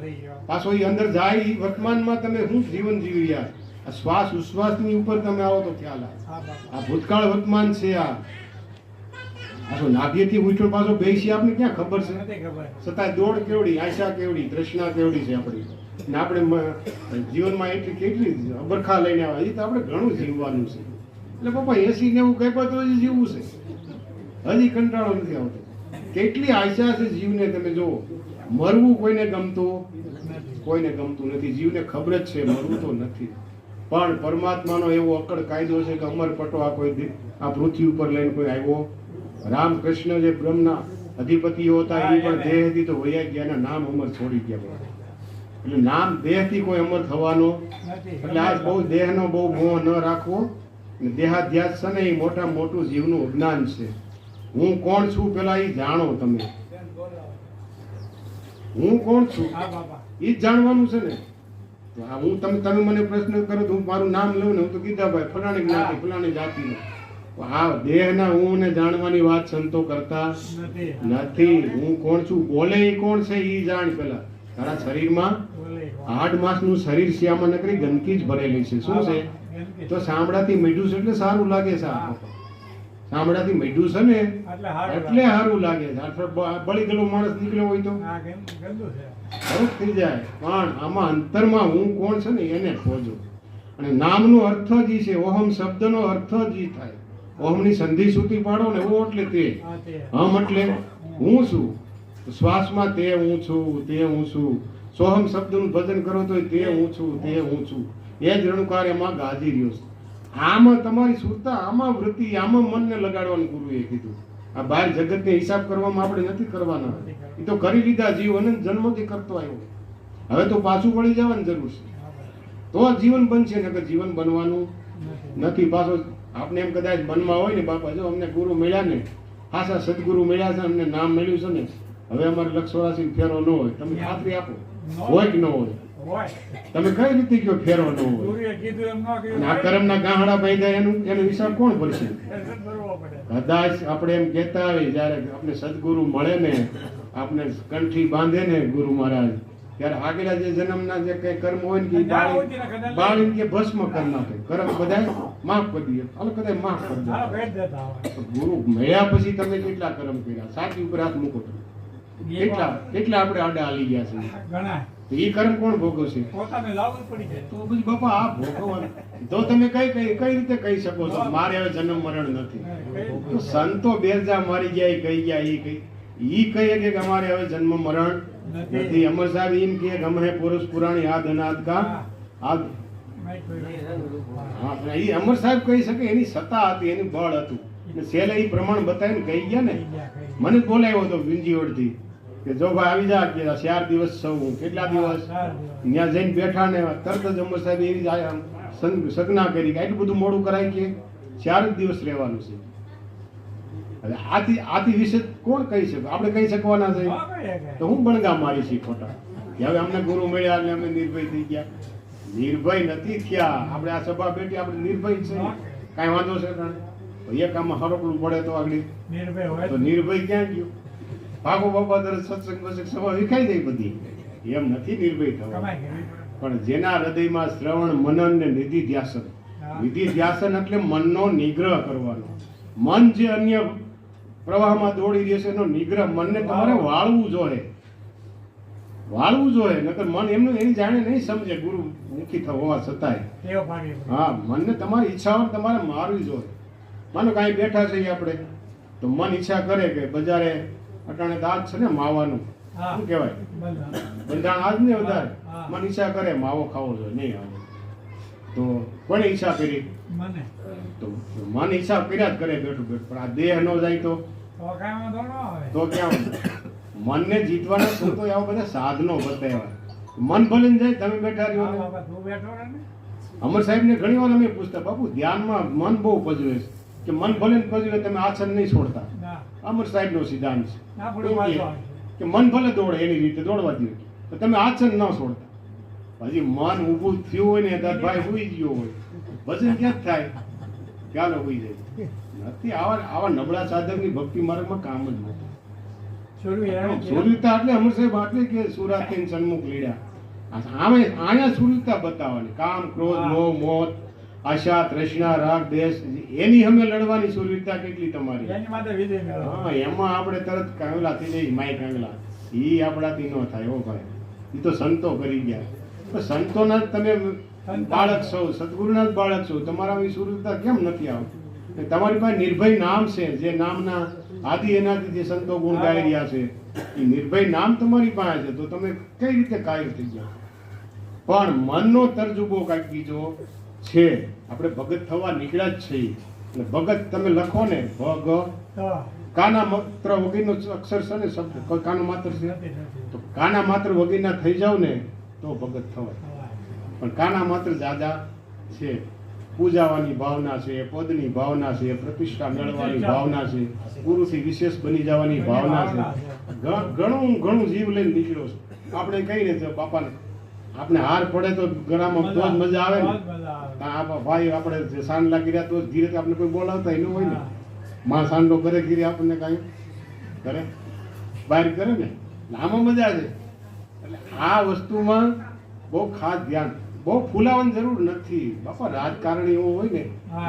પાછો એ અંદર જાય એ વર્તમાનમાં તમે શું જીવન જીવી રહ્યા? આ શ્વાસ ઉશ્વાસની ઉપર તમે આવો તો ખ્યાલ આવે. આ ભૂતકાળ વર્તમાન છે. આ પાછો નાભીથી ઉઠ્યો પાછો બેસી આપને ક્યાં ખબર છે? છતાં દોડ કેવડી, આશા કેવડી, તૃષ્ણા કેવડી છે આપણી. ને આપણે જીવનમાં એટલી કેટલી અબરખા લઈને આવ્યા, એ તો આપણે ઘણું જીવવાનું છે. એટલે પપ્પા 80-90 કઈ પણ તો હજી જીવવું છે, હજી કંટાળો નથી આવતો. કેટલી આશા છે જીવને. તમે જુઓ, મરવું કોઈને ગમતું નથી. જીવને ખબર જ છે મરવું તો નથી. પણ પરમાત્માનો એવો અકડ કાયદો છે કે અમર પટો આ કોઈ આ પૃથ્વી ઉપર લઈને કોઈ આવ્યો. રામકૃષ્ણ જે બ્રહ્મના અધિપતિઓ હતા એ પણ દેહથી તો વયા ગયા, એના નામ અમર છોડી ગયા. એટલે નામ દેહથી કોઈ અમર થવાનો. એટલે આ બહુ દેહનો બહુ મોહ ન રાખવો. દેહાધ્યાસ છે ને એ મોટું જીવનું અજ્ઞાન છે. હું કોણ છું પેલા એ જાણો. તમે હું કોણ છું એ જ જાણવાનું છે ને. હું તમે મને પ્રશ્ન કરો તો હું મારું નામ લઉં ને, હું તો કીધા ભાઈ ફલાણી જ્ઞાતિ ફલાણી જાતિનો. આ દેહના હું ને જાણવાની વાત સંતો કરતા નથી. હું કોણ છું બોલે એ કોણ છે એ જાણ. પેલા તારા શરીરમાં 8 માસનું શરીર છે, આમાં નકરી ગંદકી જ ભરેલી છે. શું છે? તો સાંભળાથી મીઠું છે એટલે સારું લાગે છે. સાંભળાથી મીઠું છે ને એટલે હારું એટલે સારું લાગે છે. આ બળી ગયેલો માણસ નીકળ્યો હોય તો આ કેમ ગંદુ છે ફરક થઈ જાય. પણ આમાં અંતરમાં હું કોણ છે ને એને ખોજો. અને નામનો અર્થ જ ઈ છે, ઓહમ શબ્દનો અર્થ જ ઈ થાય. ઓહમની સંધિ સૂતી પાડો ને ઓ એટલે તે, આ તે હમ એટલે હું છું. તો શ્વાસમાં તે હું છું, તે હું છું. સોહમ શબ્દનું ભજન કરો તો તે હું છું, તે હું છું. એ જ રણકાર એમાં ગાજી રહ્યો છે. આમાં તમારી સુરતા, આમાં વૃત્તિ, આમાં મનને લગાડવાનું ગુરુએ કીધું. આ બહાર જગતને હિસાબ કરવામાં આપણે નથી કરવાના. એ તો કરી લીધા જીવ અનંત જન્મોથી કરતો આવ્યો. હવે તો પાછું વળી જવાની જરૂર છે. તો આ જીવન બનશે, નકર જીવન બનવાનું નથી. પાછો આપણે એમ કદાચ મનમાં હોય ને, બાપા જો અમને ગુરુ મળ્યા ને, ખાસા સદગુરુ મળ્યા છે, અમને નામ મળ્યું છે ને, હવે અમારે લક્ષોરાશી ફેરો ન હોય. તમે ખાતરી આપો હોય કે ન હોય? હોય તમે કઈ રીતે કયો ફેરો ન હોય? ગુરુએ કીધું એમ ન અને કીધું આ કર્મના ગાહડા બાંધ્યા એનો હિસાબ કોણ ભરશે? કરવો પડે કદાચ આપણે એમ કહેતા હોય જયારે આપણે સદગુરુ મળે ને, આપણે કંઠી બાંધે ને ગુરુ મહારાજ, ત્યારે આગલા જે જન્મના જે કઈ કર્મ હોય ને કે બાળી કે ભસ્મ કરી નાખે. કર્મ બધા માફ કરી દઈએ, અલગ કદાચ માફ કરી દે. હા ભેટ દેતા હોય તો ગુરુ મળ્યા પછી તમે કેટલા કર્મ કર્યા? સાચી ઉપર હાથ મૂકો તમે. કેટલા આપણે આડા હાલી ગયા છે? ઘણા તો એ કર્મ કોણ ભોગવશે? પોતાને લાવવું પડી જાય તો પછી બાપા આ ભોગવવાનું તો તમે કઈ રીતે કહી શકો છો મારે હવે જન્મ મરણ નથી? તો સંતો બેરજા મારી ગયા એ કહી ગયા, ઈ કહે કે અમારે હવે જન્મ મરણ નથી. અમર સાહેબ એમ કે ગમે પુરુષ પુરાણી આદ અનાદ કા આદ. હા, એ અમર સાહેબ કહી શકે, એની સત્તા હતી, એનું બળ હતું. છેલ્લે એ પ્રમાણ બતાવીને કહી ગયા ને. મને બોલાવ્યો હતો વિંજીવડથી કે જો ભાઈ આવી જા, કે 4 દિવસ સૌ કેટલા દિવસ ત્યાં જઈને બેઠા ને તરત જ અમર સાહેબ એવી સગના કરી કે એટલું બધું મોડું કરાય કે 4 જ દિવસ રહેવાનું છે. હવે આથી વિશે કોણ કહી શકે? આપણે કહી શકવાના છે તો હું બણગા મારી છીએ ખોટા કે હવે અમને ગુરુ મળ્યા એટલે અમે નિર્ભય થઈ ગયા? નિર્ભય નથી થયા. આપણે આ સભા બેઠી આપણે નિર્ભય છે, કાંઈ વાંધો છે? એક આમાં હરકલું પડે તો આગળ નિર્ભય હોય તો નિર્ભય ક્યાં ગયું? ભાગો બાપા તરત સત્સંગ બસંગ સભા વિખાઈ જાય બધી. એમ નથી નિર્ભય થવા. કમાઈ કરવી પડે પણ જેના હૃદયમાં શ્રવણ મનન ને નિધિ ધ્યાસન, નિધિ ધ્યાસન એટલે મનનો નિગ્રહ કરવાનો. મન જે અન્ય પ્રવાહમાં દોડી રહેશે એનો નિગ્રહ, મનને તમારે વાળવું જોઈએ. વાળવું જોઈએ, નકર મન એમનું એની જાણે નહીં સમજે ગુરુ મુખી હોવા છતાંય. ટેવ પાડવી પડે હા, મનને તમારી ઈચ્છાઓ તમારે મારવી જોઈએ. માનો કાંઈ બેઠા છીએ આપણે તો મન ઈચ્છા કરે કે બજારે અટાણે દાંત છે ને માવાનું, હા શું કહેવાય, બંધાણ બંધાણ આજ ને વધારે હા. મન ઈચ્છા કરે માવો ખાવો જોઈએ, નહીં આવે તો કોને ઈચ્છા કરી? મને તો મન ઈચ્છા કર્યા જ કરે બેઠું બેઠું. પણ આ દેહ ન જાય તો કાંઈ વાંધો ન આવે તો ક્યાં? મનને જીતવાના સંતો આવા બધા સાધનો બતાવ્યા. મન ભલે જાય, તમે બેઠા રહ્યો હા ને. બાપા તું બેઠો રહે ને અમર સાહેબ ને ઘણી વાર અમે પૂછતા, બાપુ ધ્યાનમાં મન બહુ પજવે છે કે મન ભલે ને પજવે તમે આસન નહીં છોડતા. ના અમર સાહેબ નો સિદ્ધાંત છે ના પડે વાંધો આવે કે મન ભલે દોડે એની રીતે દોડવા દો, તો તમે આસન ન છોડતા. હજી મન ઊભું થયું હોય ને તાર ભાઈ સુઈ ગયો હોય, ભજન ક્યાં જ થાય? ચાલો હોઈ જાય નથી. આવા નબળા સાધકની ભક્તિ માર્ગમાં કામ જ નથી. છોડવી હેરાન છે. સુરવીરતા એટલે અમર સાહેબ આટલે કે સુરાથી સન્મુખ લીડ્યા. અહીંયા સુરવીરતા બતાવવાની. કામ, ક્રોધ, લોભ, મોહ, આશા, તૃષ્ણા, રાગ, દેશ, એની અમે લડવાની સુરવીરતા કેટલી તમારી? એની માટે વિજય મેળવો હા, એમાં આપણે તરત કાંગલા થઈ જઈએ, માય કાંગલા. ઈ આપણાથી ન થાય હો ભાઈ. ઈ તો સંતો કરી ગયા. તો સંતોના જ તમે બાળક છો, સદગુરુના જ બાળક છો, તમારા સુરવીરતા કેમ નથી આવતી? તમારી પાસે નિર્ભય નામ છે, જે નામના આદિ એનાથી જે સંતો ગુણ ગાઈ રહ્યા છે, એ નિર્ભય નામ તમારી પાસે છે, તો તમે કઈ રીતે કાયર થઈ ગયા? પણ મનનો તરજુબો કાંઈક બીજો છે. આપણે ભગત થવા નીકળ્યા જ છીએ. એટલે ભગત તમે લખો ને, ભગ તો કાના માત્ર વગેરેનો અક્ષર છે ને, શબ્દ કોઈ કાનો માત્ર છે, નથી નથી તો કાના માત્ર વગેરેના થઈ જાવ ને તો ભગત થવાય. પણ કાના માત્ર જાદા છે. પૂજાવાની ભાવના છે, પદની ભાવના છે, પ્રતિષ્ઠા મેળવવાની ભાવના છે, ગુરુથી વિશેષ બની જવાની ભાવના છે. ઘણું જીવ લઈને નીકળ્યો છે. આપણે કહીને તો બાપાને આપણે હાર પડે તો ગળામાં તો જ મજા આવે ને. આ ભાઈ આપણે સાંડ લાગી રહ્યા તો ધીરે આપણે કોઈ બોલાવતા ન હોય ને. માં સાંડો કરે ઘીરે આપણને કાંઈ કરે બહાર કરે ને, આમાં મજા છે. એટલે આ વસ્તુમાં બહુ ખાસ ધ્યાન, બહુ ફૂલાવાની જરૂર નથી બાપા. રાજકારણી એવો હોય ને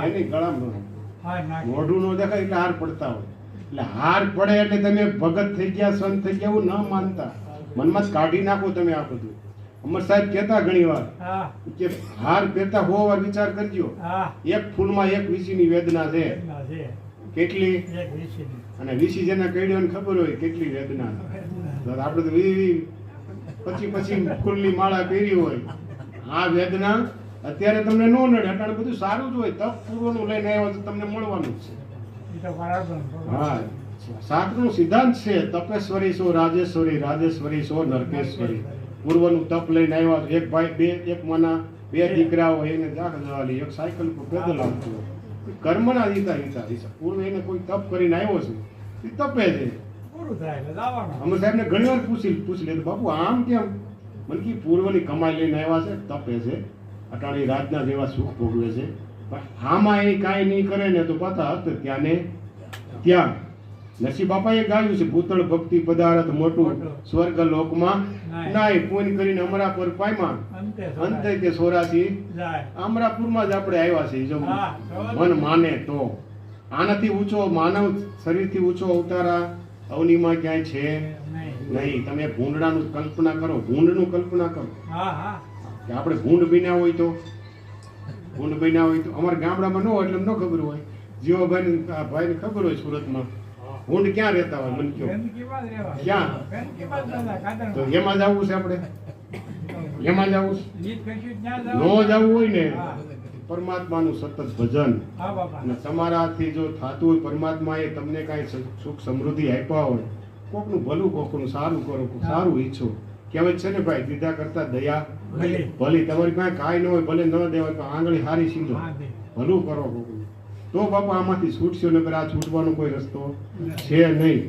એની ગળામાં હા નાખી મોઢું ન દેખાય એટલે હાર પડતા હોય. એટલે હાર પડે એટલે તમે ભગત થઈ ગયા, સંત થઈ ગયા એવું ન માનતા. મનમાં જ કાઢી નાખો તમે આ બધું. અમર સાહેબ કહેતા ઘણી વાર હા કે હાર પહેરતા 100 વાર વિચાર કરજો. હા એક ફૂલમાં એક વીસીની વેદના છે. ના છે કેટલી? એક વીસીની. અને વીસી જેને કઈડ્યો ખબર હોય કેટલી વેદના. તો આપણે તો પછી ફૂલની માળા પહેરી હોય. આ વેદના અત્યારે તમને ન નડે, અત્યારે બધું સારું જ હોય. તપ પૂર્વનું લઈને આવ્યો તો તમને મળવાનું જ છે. એ તો બરાબર. હા, શાસ્ત્રનો સિદ્ધાંત છે તપેશ્વરી સો રાજેશ્વરી, રાજેશ્વરી સો નરકેશ્વરી. પૂર્વનું તપ લઈને આવ્યા. એક ભાઈ એક માના 2 દીકરા હોય એને જાગ જવાલી, એક સાયકલ પર પેદલ આવતું હોય. કર્મના હિતા પૂર્વ એને કોઈ તપ કરીને આવ્યો છે, એ તપે છે. પૂરું થાય એટલે જવાનું. અમર સાહેબને ઘણી વાર પૂછી લીધું, બાપુ આમ કેમ? મને કી પૂર્વની કમાઈ લઈને આવ્યા છે, તપે છે, અટાણી રાજના જેવા સુખ ભોગવે છે, પણ આમાં એ કાંઈ નહીં કરે ને તો પાછા હત ત્યાં ને ત્યાં. નરસિંહ બાપાએ ગાયું છે, ભૂતળ ભક્તિ પદાર્થ મોટું સ્વર્ગ લોકમાં નાય, પૂન કરીને અમરા પર પાયમાં અંતે કે સોરાથી જાય. અમરાપુરમાં જ આપણે આવ્યા છે. જો હા, મન માને તો આનાથી ઊંચો માનવ શરીરથી ઊંચો અવતારા અવનીમાં ક્યાંય છે નહીં. નહીં. તમે ભૂંડડાનું કલ્પના કરો, ભૂંડનું કલ્પના કરો હા હા કે આપણે ભૂંડ બન્યા હોય તો અમારા ગામડામાં ન હોય એટલે ન ખબર હોય. જીવાભાઈને ખબર હોય સુરતમાં ભૂંડ ક્યાં રહેતા હોય, મને કહો ગંદકીમાં જ રહેવાનું. ક્યાં? ગંદકીમાં જ રહેતા, કાદરમાં. તો એમાં જવું છે આપણે, એમાં જવું છે. ગીત કશું જ્યાં ન જવાનું. જવું હોય ને હા. પરમાત્માનું સતત ભજન હા બાપા. અને તમારાથી જો થતું હોય, પરમાત્માએ તમને કાંઈ સુખ સમૃદ્ધિ આપ્યા હોય, કોકનું ભલું કોકનું સારું કરો, કોક સારું ઈચ્છો. કહેવાય છે ને ભાઈ, દીધા કરતા દયા ભલી. ભલી. તમારી પાસે કાંઈ ન હોય, ભલે ન દેવાય તો આંગળી હારી સીધો, હા દે. ભલું કરો કોકનું. તો બાપા આમાંથી છૂટશો, નકર આ છૂટવાનો કોઈ રસ્તો છે નહીં.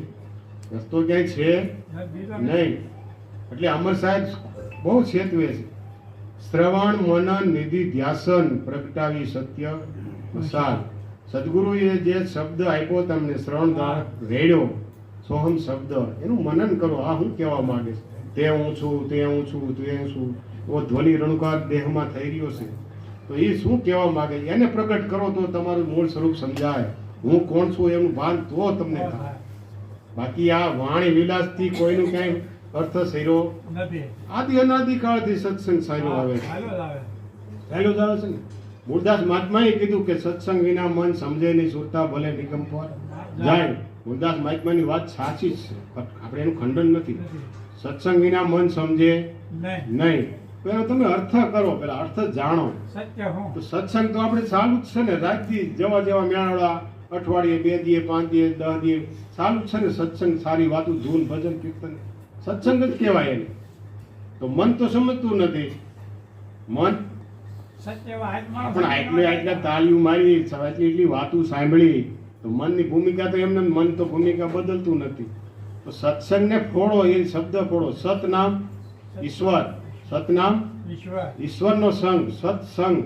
રસ્તો ક્યાંય છે બીજો નહીં. એટલે અમર સાહેબ બહુ છેતવે છે. શ્રવણ મનન નિધિ ધ્યાસન પ્રગટાવી સત્ય મસાલ. સદગુરુએ જે શબ્દ આપ્યો તમને, શ્રવણ દ્વારા રેડ્યો સોહમ શબ્દ, એનું મનન કરો. આ હું કહેવા માંગે છે, તે હું છું, તે હું છું, તે હું છું. એવો ધ્વનિ રણકાર દેહમાં થઈ રહ્યો છે, તો એ શું કહેવા માંગે છે એને પ્રગટ કરો તો તમારું મૂળ સ્વરૂપ સમજાય. હું કોણ છું એનું ભાન તો તમને થાય. બાકી આ વાણી વિલાસથી કોઈનું ક્યાંય અર્થ સર્યો નથી. આદિ અનાદિ કાળથી સત્સંગ સાયલો આવે છે. હાલો જ આવે. સાયલો જ આવે છે ને. મૂળદાસ મહાત્માએ કીધું કે સત્સંગ વિના મન સમજે નહીં, સુરતા ભલે નિગમ પર જાય. મૂળદાસ મહાત્માની વાત સાચી જ છે, આપણે એનું ખંડન નથી. સત્સંગ વિના મન સમજે નહીં. નહીં. પેલા તમે અર્થ કરો, પેલા અર્થ જાણો. સત્ય હું. તો સત્સંગ તો આપણે ચાલુ જ છે ને, રાતથી જેવા મેળાવડા, અઠવાડિયે 2 દિવસ 5 દિવસ 10 દિવસ ચાલુ જ છે ને. સત્સંગ, સારી વાતો, ધૂન ભજન કીર્તન, સત્સંગ જ કહેવાય એને. તો મન તો સમજતું નથી. મન સત્ય વાતમાં આપણે આટલા તાળીઓ મારી, એટલી વાતો સાંભળી, તો મનની ભૂમિકા તો એમને મન તો ભૂમિકા બદલતું નથી. તો સત્સંગને ફોડો, એ શબ્દ ફોડો. સત નામ ઈશ્વર, સતનામ ઈશ્વર. ઈશ્વરનો સંગ, સત્સંગ.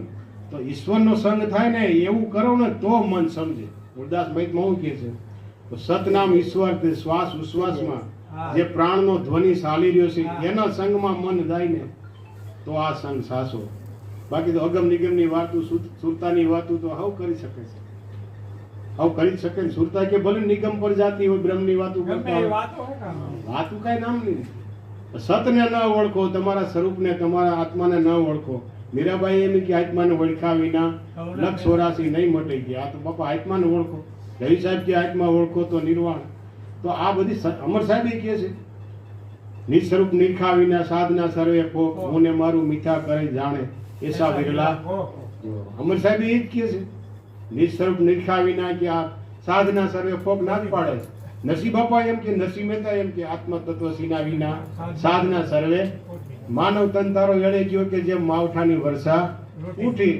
તો ઈશ્વરનો સંગ થાય ને એવું કરો ને તો મન સમજે. ગુરદાસ મહાત્મા શું કહે છે? તો સતનામ ઈશ્વર, તે શ્વાસ ઉશ્વાસમાં જે પ્રાણનો ધ્વનિ ચાલી રહ્યો છે એના સંગમાં મન જાય ને તો આ સંગ સાસો. બાકી તો અગમ નિગમની વાતું, સુરતાની વાતું તો હવ કરી શકે છે, હવ કરી શકે ને. સુરતા કે ભલે નિગમ પર જાતી હોય, બ્રહ્મની વાતું ગમે કરતા એ હોય, વાતો શું કામ? વાતું કાંઈ નામ નહીં. સતને ન ઓળખો, તમારા સ્વરૂપને, તમારા આત્માને ન ઓળખો. મીરાબાઈ એમ કે આત્માને ઓળખા વિના 184 નહીં મટી ગયા. તો બાપા આત્માને ઓળખો. રવિ સાહેબ કે આત્મા ઓળખો તો નિર્વાણ. તો આ બધી અમર સાહેબ એ કહે છે, નિસ્વરૂપ નિરખા વિના સાધના સર્વે ભોગ, હું ને મારું મીઠા કરે જાણે એસા વિરલા. અમર સાહેબ એ જ કહે છે, નિસ્વરૂપ નિરખા વિના કે આ સાધના સર્વે ભોગ ના જ પાડે. નરસિંહ બાપા એમ કે, નરસિંહ મહેતા એમ કે, આત્મ તત્વ સીના વિના સાધના સર્વે. માનવ તન તારો એળે ગયો કે જેમ માવઠાની વર્ષા ઉઠી.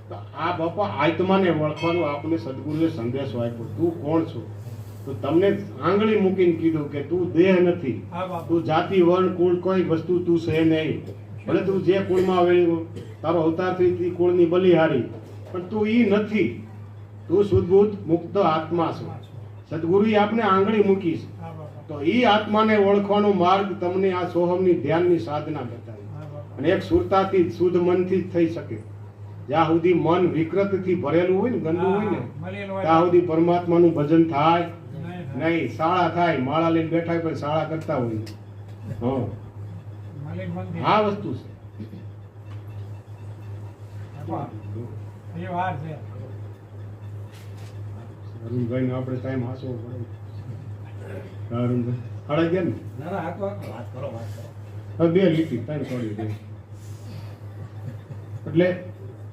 તો આ બાપા આત્માને ઓળખવાનો આપણે સદગુરુએ સંદેશો આપ્યો. તું કોણ છો? તો તમને આંગળી મૂકીને કીધું કે તું દેહ નથી, તું જાતિ વર્ણ કુળ કોઈ વસ્તુ તું છે નહીં. ભલે તું જે કુળમાં આવેલું, તારો અવતાર થઈ કુળની બલિહારી, પણ તું ઈ નથી. તું શુદ્ધબુદ્ધ મુક્ત આત્મા છો. સદગુરુએ આપણે આંગળી મૂકી છે. તો ઈ આત્માને ઓળખવાનો માર્ગ તમને આ સોહમની ધ્યાનની સાધના બતાવી. અને એક સુરતાથી શુદ્ધ મનથી જ થઈ શકે. જ્યાં સુધી મન વિકૃતિથી ભરેલું હોય ને, ગંદુ હોય ને, મળેલું હોય ત્યાં સુધી પરમાત્માનું ભજન થાય નહીં થાય. નહીં. શાળા થાય, માળા લઈને બેઠા હોય પણ શાળા કરતા હોય. હા, મળી મંદિર. આ વસ્તુ છે. એ વાર છે. અરુણભાઈ નો આપણે ટાઈમ હાસવો પડે. હા, અરુણભાઈ સાડા ગયા ને? ના ના, આ તો વાત કરો. હવે 2 લીટી ટાઈમ છોડી દે. એટલે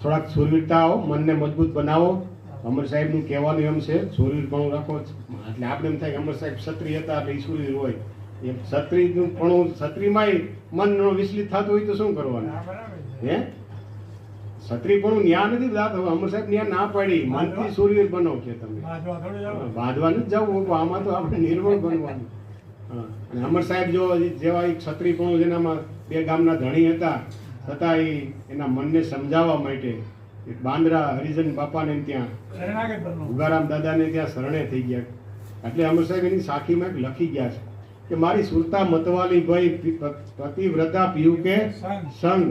થોડાક સુરવીરતા આવો, મનને મજબૂત બનાવો. અમર સાહેબ નું કહેવાનું એમ છે, સુરવીરપણું રાખો. એટલે આપણે એમ થાય કે અમર સાહેબ ક્ષત્રિય હતા એટલે ઈ સુરવીર હોય. એમ ક્ષત્રિયનું પણ ક્ષત્રિયમાંય મનનો વિચલિત થતું હોય તો શું કરવાનું? હા, બરાબર છે. હે, ક્ષત્રિયપણું ન્યા નથી દાતો. અમર સાહેબ ન્યા ના પાડી, મનથી સુરવીર બનો કે તમે. બાજવા થોડું જવું. બાંધવાનું જ જવું, આમાં તો આપણે નિર્મળ બનવાનું. હા, અને અમર સાહેબ જો જેવા એક ક્ષત્રિયપણું જેનામાં 2 ગામના ધણી હતા, છતાં એના મનને સમજાવવા માટે એક બાંદ્રા હરિજન બાપાને ત્યાં, શરણાગત બનવું. ઉગારામ દાદાને ત્યાં શરણે થઈ ગયા. એટલે અમર સાહેબ એની સાખીમાં એક લખી ગયા છે કે મારી સુરતા મતવાલી ભાઈ પતિવ્રતા પીયું કે સંગ. સંગ,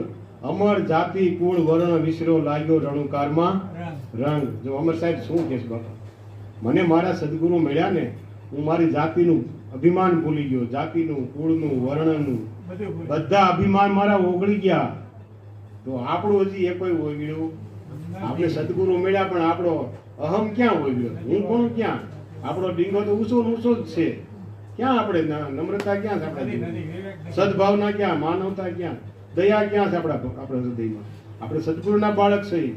અમર જાતિ કુળ વર્ણ વિસરો લાગ્યો રણુકારમાં રંગ. રંગ. જો અમર સાહેબ શું કહે છે બાપા, મને મારા સદગુરુ મળ્યા ને, હું મારી જાતિનું અભિમાન ભૂલી ગયો. જાતિનું, કુળનું, વર્ણનું બધું ભૂલી. બધા અભિમાન મારા ઓગળી ગયા. તો આપણું હજી એ કોઈ ઓગળ્યું? આપણે સદગુરુ મળ્યા પણ આપણો અહમ ક્યાં ઓગળ્યો? હું કોણ ક્યાં? આપણો ડીંગો તો ઊંચો ને ઊંચો જ છે. ક્યાં આપણે નમ્રતા ક્યાં છે નથી, આપણા? નથી, વિવેક નથી. સદભાવના ક્યાં? માનવતા ક્યાં? દયા ક્યાં છે આપણા હૃદયમાં? આપણે સદગુરુના બાળક છીએ.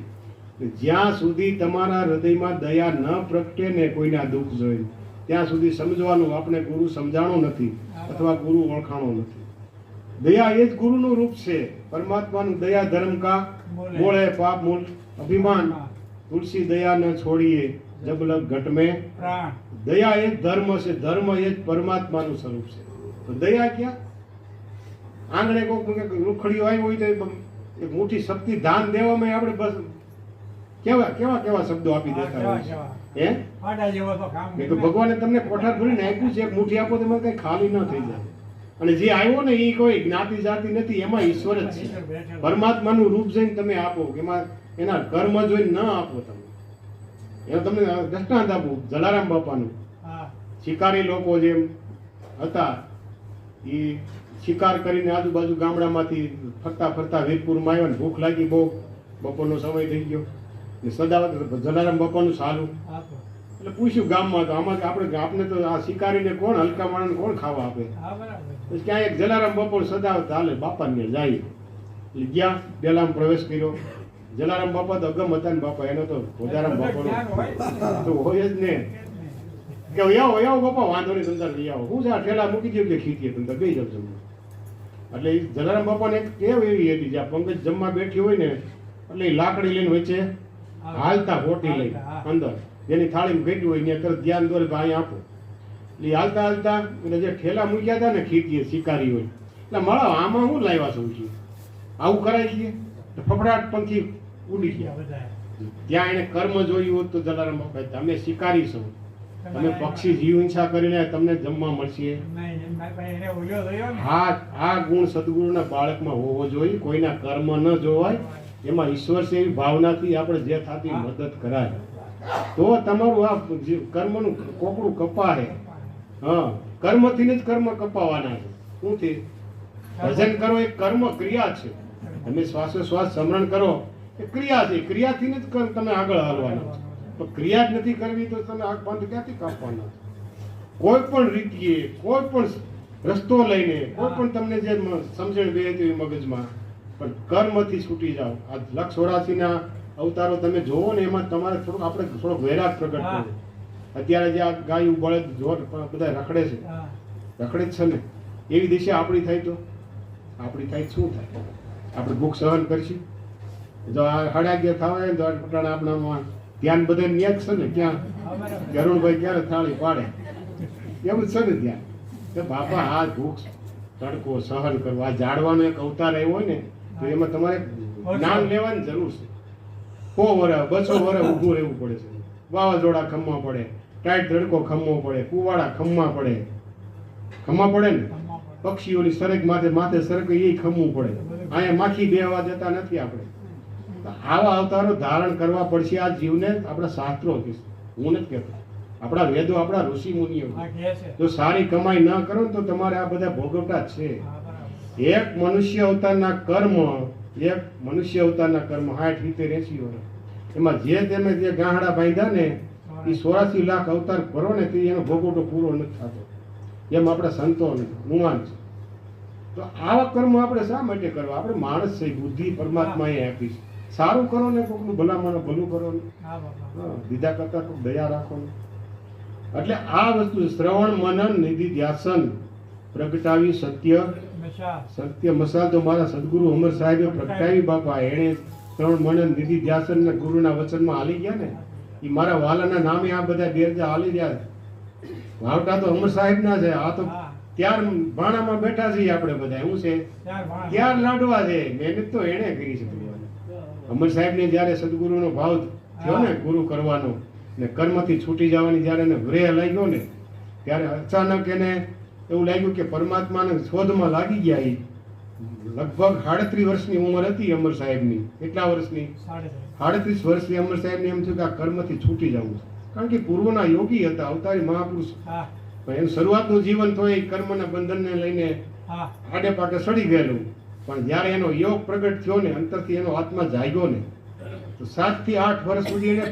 જ્યાં સુધી તમારા હૃદયમાં દયા ન પ્રગટે ને કોઈના દુઃખ જોઈ, ત્યાં સુધી સમજવાનું આપણે ગુરુ સમજાણો નથી અથવા ગુરુ ઓળખાણો નથી. દયા એ જ ગુરુનું રૂપ છે. પરમાત્માનું દયા ધર્મ કા મોળે પાપ મૂળ અભિમાન, તુલસી દયા ન છોડીએ જબ લગ ઘટ મેં પ્રાણ. દયા એ જ ધર્મ છે. ધર્મ એ જ પરમાત્માનું સ્વરૂપ છે. તો દયા ક્યાં? આંગણે કોઈક રૂખડીઓ આવી હોય તો એક મોટી શક્તિ દાન દેવામાં આપણે બસ કેવા કેવા કેવા શબ્દો આપી દેતા હોય છે. હે, આડા જેવો તો કામ મેં તો ભગવાને તમને કોઠાર ભરીને આપ્યું છે, એક મુઠ્ઠી આપો તો એમાં કઈ ખાલી ન થઈ જાય. અને જે આવ્યો ને એ કોઈ જ્ઞાતિ જાતિ નથી, એમાં ઈશ્વર જ છે. પરમાત્માનું રૂપ જોઈને તમે આપો, એમાં એના કર્મ જોઈને ન આપો. તમે એ તમને દ્રષ્ટાંત આપું, જલારામ બાપાનું. હા. શિકારી લોકો જેમ હતા, એ શિકાર કરીને આજુબાજુ ગામડામાંથી ફરતા ફરતા વીરપુરમાં આવ્યા ને ભૂખ લાગી બહુ, બપોરનો સમય થઈ ગયો ને સદાવત જલારામ બાપાનું સારું. હા તો. એટલે પૂછ્યું ગામમાં, તો આમાં આપણે તો આ શિકારીને કોણ, હલકા માણસને કોણ ખાવા આપે? હા, બરાબર. પછી ક્યાં એક જલારામ બાપા સદાવત હાલે બાપાને જાય. એટલે ગયા, પેલામાં પ્રવેશ કર્યો. જલારામ બાપા તો અગમ હતા ને બાપા, એનો તો વધારામ બાપાનો તો હોય જ ને. કે આવો બાપા, વાંધો નહીં, તમે લઈ આવો. હું છે આ ઠેલા મૂકી દઉં કે ખીચીએ, તમે બે જાવ જમવા. એટલે એ જલારામ બાપાને એક ટેવ એવી હતી, જ્યાં પંકજ જમવા બેઠી હોય ને એટલે એ લાકડી લઈને વચ્ચે હાલતા હોટી લઈ અંદર, જેની થાળીમાં ઘટ્યું હોય ત્યાં તરત ધ્યાન દોરે ભાઈ આપો. એટલે હાલતા હાલતા એટલે જે ઠેલા મૂક્યા હતા ને ખીચીએ શિકારી હોય, એટલે મળો આમાં હું લાવ્યા છું છીએ, આવું કરાય છીએ. ફફડાટ પંખી ઉડી ગયા. બધા. ત્યાં એને કર્મ જોયું હોત તો જલારામ બાપા તમે શિકારી છો, તમે પક્ષી જીવ હિંસા કરીને તમને જમવા મળશે. નહીં, એમના પાસે એને ઓળ્યો થયો ને. આ ગુણ સદગુરુના બાળકમાં હોવો જોઈએ. કોઈના કર્મ ન જોવાય, એમાં ઈશ્વર છે એવી ભાવનાથી આપણે જે થતી મદદ કરાય તો તમારું આ કર્મનું કોકડું કપાય. હા, કર્મથી જ કર્મ કપાવાના છે. શુંથી? ભજન કરો એ કર્મ ક્રિયા છે. તમે શ્વાસોશ્વાસ સ્મરણ કરો એ ક્રિયા છે. ક્રિયાથી જ તમે આગળ હાલવાના છે. પણ ક્રિયા જ નથી કરવી તો તમે આગ બંધ ક્યાંથી કાપવાના? કોઈ પણ રીતિએ, કોઈ પણ રસ્તો લઈને, કોઈ પણ તમને જે સમજણ બે હતી મગજમાં, પણ કર્મથી છૂટી જાઓ. આ 184 અવતારો તમે જોવો ને, એમાં તમારે થોડોક વૈરાગ પ્રગટ કરો. અત્યારે જે આ ગાયું બળદ જોર બધા રખડે છે, હા. રખડે જ છે ને, એવી દિશા આપણી થાય તો આપણી થાય શું થાય? આપણે ભૂખ સહન કરશું. જો આ 11:30 થવાય તો પટાણા આપણામાં ધ્યાન બધા ન્યા જ છે ને. ક્યાં હા, બરાબર. ગરુણભાઈ ક્યારે થાળી પાડે એવું જ છે ને ત્યાં કે બાપા આ ભૂખ તડકો સહન કરવો. આ જાડવાનો એક અવતાર આવ્યો હોય ને તો એમાં તમારે જ્ઞાન લેવાની જરૂર છે. 100 વર્ષ 200 વર્ષ ઊભું રહેવું પડે છે. વાવાઝોડા ખમવા પડે, ટાઈટ તડકો ખમવો પડે, કુવાડા ખમવા પડે ને. પક્ષીઓની સરક માથે સરક એ ખમવું પડે. અહીંયા માખી બેહવા જતા નથી આપણે. તો આવા અવતારો ધારણ કરવા પડશે આ જીવને. આપણા શાસ્ત્રો કે છે, હું નથી કહેતો, આપણા વેદો, આપણા ઋષિ મુનિઓ. આ કહે છે. જો સારી કમાઈ ન કરો ને તો તમારે આ બધા ભોગવટા જ છે. હા, બરાબર. એક મનુષ્ય અવતારના કર્મ, એક મનુષ્ય અવતારના કર્મ 60, 70, 80 વર્ષ, એમાં જે તમે જે ગાહડા બાંધ્યા ને એ 84 લાખ અવતાર કરો ને તે એનો ભોગવટો પૂરો નથી થતો. એમ આપણા સંતો નુમાન છે. તો આવા કર્મ આપણે શા માટે કરવા? આપણે માણસ છે, બુદ્ધિ પરમાત્માએ આપી છે. સારું કરો ને, કોકનું ભલામણ ભલું કરો ને, હા, બાપા. હા, દીધા કરતા કોક દયા રાખો ને. એટલે આ વસ્તુ શ્રવણ મનન નિધિ ધ્યાસન પ્રગટાવી સત્ય મશા. સત્ય મસાલ તો મારા સદગુરુ અમર સાહેબે પ્રગટાવી બાપા. એણે શ્રવણ મનન નિધિ ધ્યાસન ને ગુરુના વચનમાં હાલી ગયા ને, એ મારા વાલાના નામે આ બધા બેરજા હાલી ગયા. વાવટા તો અમર સાહેબ ના છે. આ તો હા. ત્યાર ભાણામાં બેઠા છીએ આપણે બધા. શું છે? ચાર ભાણ. ત્યાર લાડવા છે. મહેનત તો એણે કરી છે ભગવાને. અમર સાહેબને જ્યારે સદગુરુનો ભાવ થયો ને ગુરુ કરવાનો ને કર્મથી છૂટી જવાની જ્યારે એને વ્રેહ લાગ્યો ને, ત્યારે અચાનક એને એવું લાગ્યું કે પરમાત્માને શોધમાં લાગી ગયા. એ લગભગ 38 વર્ષની ઉંમર હતી અમર સાહેબની. કેટલા વર્ષની? 38 વર્ષની અમર સાહેબને એમ થયું કે આ કર્મથી છૂટી જવું છે. કારણ કે પૂર્વના યોગી હતા, અવતારી મહાપુરુષ. હા, પણ એનું શરૂઆતનું જીવન તો એ કર્મના બંધનને લઈને હા. આડે પાકે સડી ગયેલું. પણ જ્યારે એનો યોગ પ્રગટ થયો ને, અંતરથી એનો આત્મા જાગ્યો ને, તો 7 થી 8 વર્ષ સુધી એને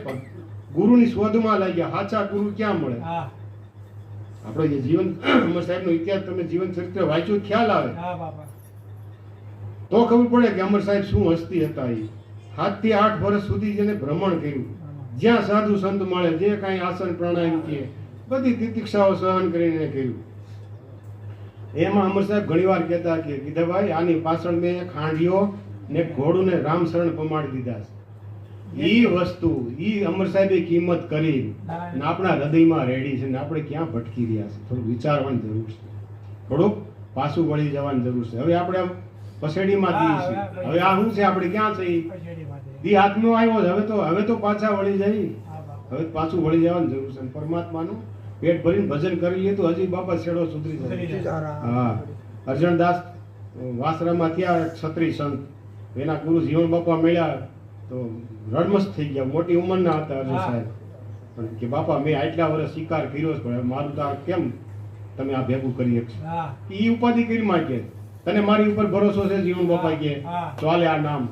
ગુરુની શોધમાં લાગ્યા. સાચા ગુરુ ક્યાં મળે? હા, આપણે જે જીવન અમર સાહેબનો ઇતિહાસ તમે જીવન ચરિત્ર વાંચ્યું, ખ્યાલ આવે હા, બાપા. તો ખબર પડે કે અમર સાહેબ શું હસ્તી હતા. એ 7 થી 8 વર્ષ સુધી જેને ભ્રમણ કર્યું, જ્યાં સાધુ સંત મળે, જે કાંઈ આસન પ્રાણાયામ કહે, બધી તિતિક્ષાઓ સહન કરીને કર્યું. એમાં અમર સાહેબ ઘણીવાર કહેતા કે ગીધાભાઈ આની પાછળ મેં એક હાંડિયો ને એક ઘોડું ને રામશરણ પમાડી દીધા છે. ઈ વસ્તુ ઈ અમર સાહેબે કિંમત કરી ને આપણા હૃદયમાં રેડી છે ને આપણે ક્યાં ભટકી રહ્યા છે. થોડું વિચારવાની જરૂર છે, થોડુંક પાછું વળી જવાની જરૂર છે. હવે આપણે આમ પસેડીમાં દી છે. હવે આ શું છે? આપણે ક્યાં છે? પછેડી માટે. દી હાથમાં આવ્યો છે. હવે તો પાછા વળી જાય. હા, બાપા. હવે પાછું વળી જવાની જરૂર છે. અને પરમાત્માનું પેટ ભરીને ભજન કરી લઈએ તો હજી બાપા છેડો સુધરી સુધરી જાય. હા, અર્જણદાસ વાસરામાં થયા એક ક્ષત્રિય સંત, એના ગુરુ જીવન બાપા મળ્યા તો રડમસ્ત થઈ ગયા. મોટી ઉંમરના હતા અર્જણ સાહેબ. પણ કે બાપા મેં આટલા વર્ષ શિકાર કર્યો છે, પણ મારું તો આ કેમ તમે આ ભેગું કરી શકશો? હા, ઈ ઉપાધિ કરી માં કે તને મારી ઉપર ભરોસો છે જીવન બાપા કે હા. ચાલે આ નામ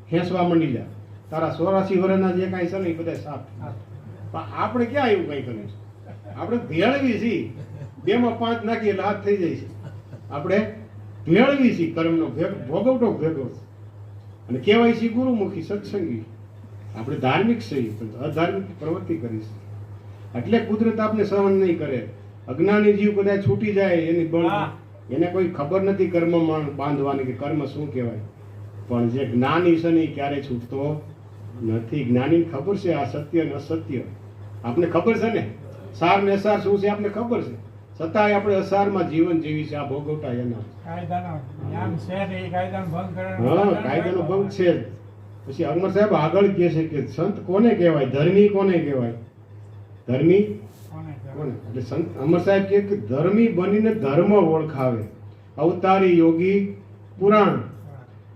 ખેંચવા મંડી જા. તારા 84 વર્ષના જે કાંઈ છે ને એ બધા સાફ. હા. પણ આપણે ક્યાં એવું કઈ કરીએ છીએ? આપણે ભેળવી છીએ. 2 માં 5 નાખીએ એટલે હાથ થઈ જાય છે. આપણે ભેળવી છીએ કર્મનો ભોગવટો ભેગો. અને કહેવાય છે ગુરુમુખી સત્સંગી. આપણે ધાર્મિક છીએ પણ અધાર્મિક પ્રવૃત્તિ કરીશ એટલે કુદરત આપને સહન નહીં કરે. અજ્ઞાની જીવ કદાચ છૂટી જાય એની બળ, હા. એને કોઈ ખબર નથી કર્મમાં બાંધવાની કે કર્મ શું કહેવાય. પણ જે જ્ઞાની છે ને એ ક્યારેય છૂટતો નથી. જ્ઞાનીને ખબર છે આ સત્ય ને અસત્ય. આપને ખબર છે ને સાર ને અસાર શું છે આપને ખબર છે, છતાંય આપણે અસારમાં જીવન જીવી છે. આ ભોગવટા એના કાયદાનો જ્ઞાન છે ને એ કાયદાનો ભંગ કરે. હા, કાયદાનો ભંગ છે જ. પછી અમર સાહેબ આગળ કહે છે કે સંત કોને કહેવાય, ધર્મી કોને કહેવાય? ધર્મી કોને કહેવાય? કોને? એટલે સંત અમર સાહેબ કહે કે ધર્મી બનીને ધર્મ ઓળખાવે, અવતારી યોગી પુરાણ,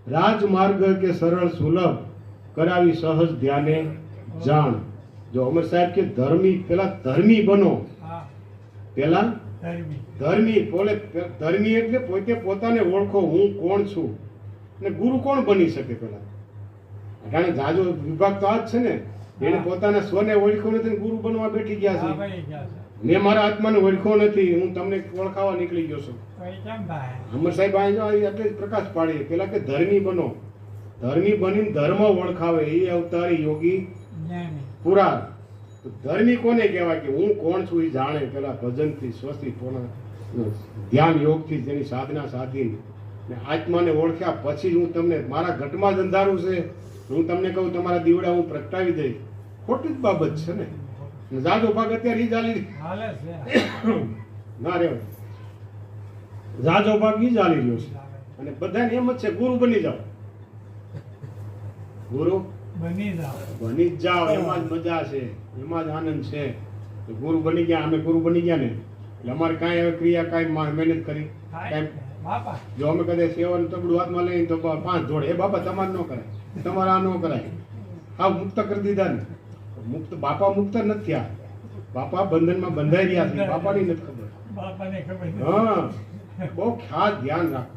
રાજમાર્ગ કે સરળ સુલભ, કરાવી સહજ ધ્યાને જાણ. જો અમર સાહેબ કે ધર્મી, પેલા ધર્મી બનો. હા, પેલા ધર્મી. ધર્મી બોલે. ધર્મી એટલે પોતે પોતાને ઓળખો, હું કોણ છું. ને ગુરુ કોણ બની શકે? પેલા અટાણે જાજો વિભાગ તો આ જ છે ને. એને પોતાના સ્વને ઓળખ્યો નથી ને ગુરુ બનવા બેઠી ગયા હા, છે. ભાઈ ગયા છે. મેં મારા આત્માને ઓળખ્યો નથી, હું તમને ઓળખાવા નીકળી ગયો છું. તો એ કેમ થાય? અમર સાહેબ અહીં જો એટલે જ પ્રકાશ પાડી. પેલા કે ધર્મી બનો, ધર્મી બનીને ધર્મ ઓળખાવે, એ અવતારી યોગી જ્ઞાની. પુરા. તો ધર્મી કોને કહેવાય? કે હું કોણ છું એ જાણે. પેલા ભજનથી સ્વસ્થી ધ્યાન યોગથી જેની સાધના સાધી ને આત્માને ઓળખ્યા પછી હું તમને મારા ઘટમાં જ અંધારું છે, હું તમને કહું તમારા દીવડા હું પ્રગટાવી દઈશ. ખોટી જ બાબત છે ને. જાજો ભાગ અત્યારે ઈ ચાલી હાલે છે. ના રે, જાજો ભાગ ઈ ચાલી રહ્યો છે. અને બધાને એમ જ છે ગુરુ બની જાઓ, ગુરુ બની જાઓ. બની જ જાઓ. એમાં જ મજા છે, એમાં જ આનંદ છે. તો ગુરુ બની ગયા, અમે ગુરુ બની ગયા ને. એટલે અમારે કાંઈ હવે ક્રિયા કાંઈ મહેનત કરી કાંઈ બાપા જો અમે કદાચ સેવાનું તગડું હાથમાં લઈને તો 5 જોડે એ બાપા તમારે ન કરાય તમારે આ ન કરાય હા મુક્ત કરી દીધા ને મુક્ત બાપા મુક્ત નથી થયા બાપા બંધનમાં બંધાઈ રહ્યા છે બાપાની નથી ખબર બાપાને ખબર હા બહુ ખાસ ધ્યાન રાખો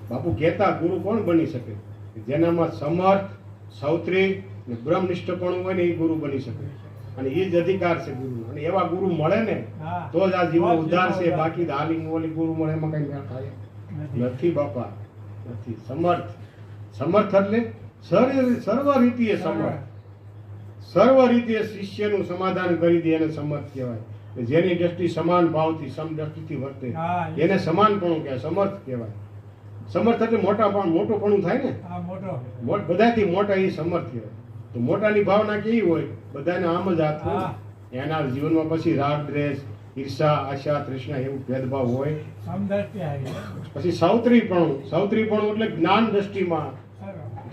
બાપુ કહેતા ગુરુ કોણ બની શકે જેનામાં સમર્થ સૌત્રી ને બ્રહ્મનિષ્ઠપણું હોય ને એ ગુરુ બની શકે અને એ જ અધિકાર છે ગુરુ અને એવા ગુરુ મળે ને હા તો જ આ જીવન ઉદ્ધાર છે બાકી હાલી ઓલી ગુરુ મળે એમાં કઈ મેળ થાય નથી બાપા નથી સમર્થ સમર્થ એટલે સર્વ રીતિએ સમર્થ સર્વ રીતે શિષ્યનું સમાધાન કરી દે એને સમર્થ કહેવાય જેની દ્રષ્ટિ સમાન ભાવથી સમદ્રષ્ટિથી વર્તે હા, એને સમાનપણું કહેવાય સમર્થ કહેવાય સમર્થ એટલે મોટોપણું થાય ને આ મોટો બધાથી મોટા એ સમર્થ કહેવાય તો મોટાની ભાવના કેવી હોય બધાને આમ જ હાથ હોય ને. એના જીવનમાં પછી રાગ દ્વેષ ઈર્ષા આશા તૃષ્ણા એવું ભેદભાવ હોય સમદર્શી આવી પછી સૌત્રીપણું એટલે જ્ઞાન દ્રષ્ટિમાં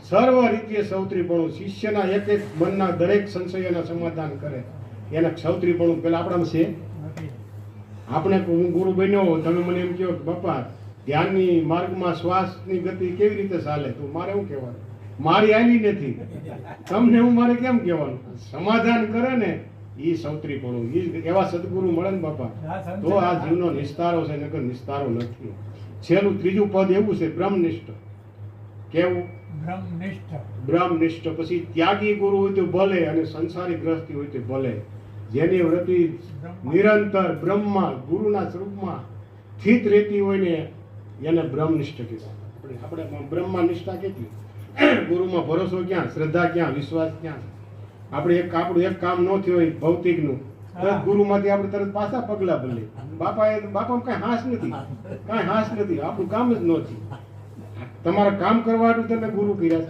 સર્વ રીતે સૌત્રીપણું શિષ્યના એક એક મનના દરેક સંશયોના સમાધાન કરે એને સૌત્રીપણું પેલા આપણામાં છે નથી આપણે હું ગુરુ બન્યો તમે મને એમ કહો કે બાપા ધ્યાનની માર્ગમાં શ્વાસની ગતિ કેવી રીતે ચાલે તો મારે શું કહેવાનું મારી આલી નથી તમને હું મારે કેમ કહેવાનું સમાધાન કરે ને એ સૌત્રીપણું એ એવા સદગુરુ મળે ને બાપા તો આ જીવનો નિસ્તારો છે નકર નિસ્તારો નથી છેલ્લું ત્રીજું પદ એવું છે બ્રહ્મનિષ્ઠ કેવું બ્રહ્મનિષ્ઠ બ્રહ્મનિષ્ઠ પછી ત્યાગી ગુરુ હોય તો ભલે અને સંસારી ગ્રસ્તી હોય તો ભલે જેની વૃત્તિ નિરંતર બ્રહ્મમાં ગુરુના સ્વરૂપમાં સ્થિત રહેતી હોય ને એને બ્રહ્મનિષ્ઠ કહેવાય આપણે બ્રહ્મમાં નિષ્ઠા કેટલી ગુરુમાં ભરોસો ક્યાં શ્રદ્ધા ક્યાં વિશ્વાસ ક્યાં આપણું એક કામ ન થયું હોય ભૌતિકનું તરત ગુરુમાંથી આપણે તરત પાછા પગલા ભલે બાપામાં કાંઈ હાશ નથી આપણું કામ જ ન થયું તમારા કામ કરવાનું તમે ગુરુ કર્યા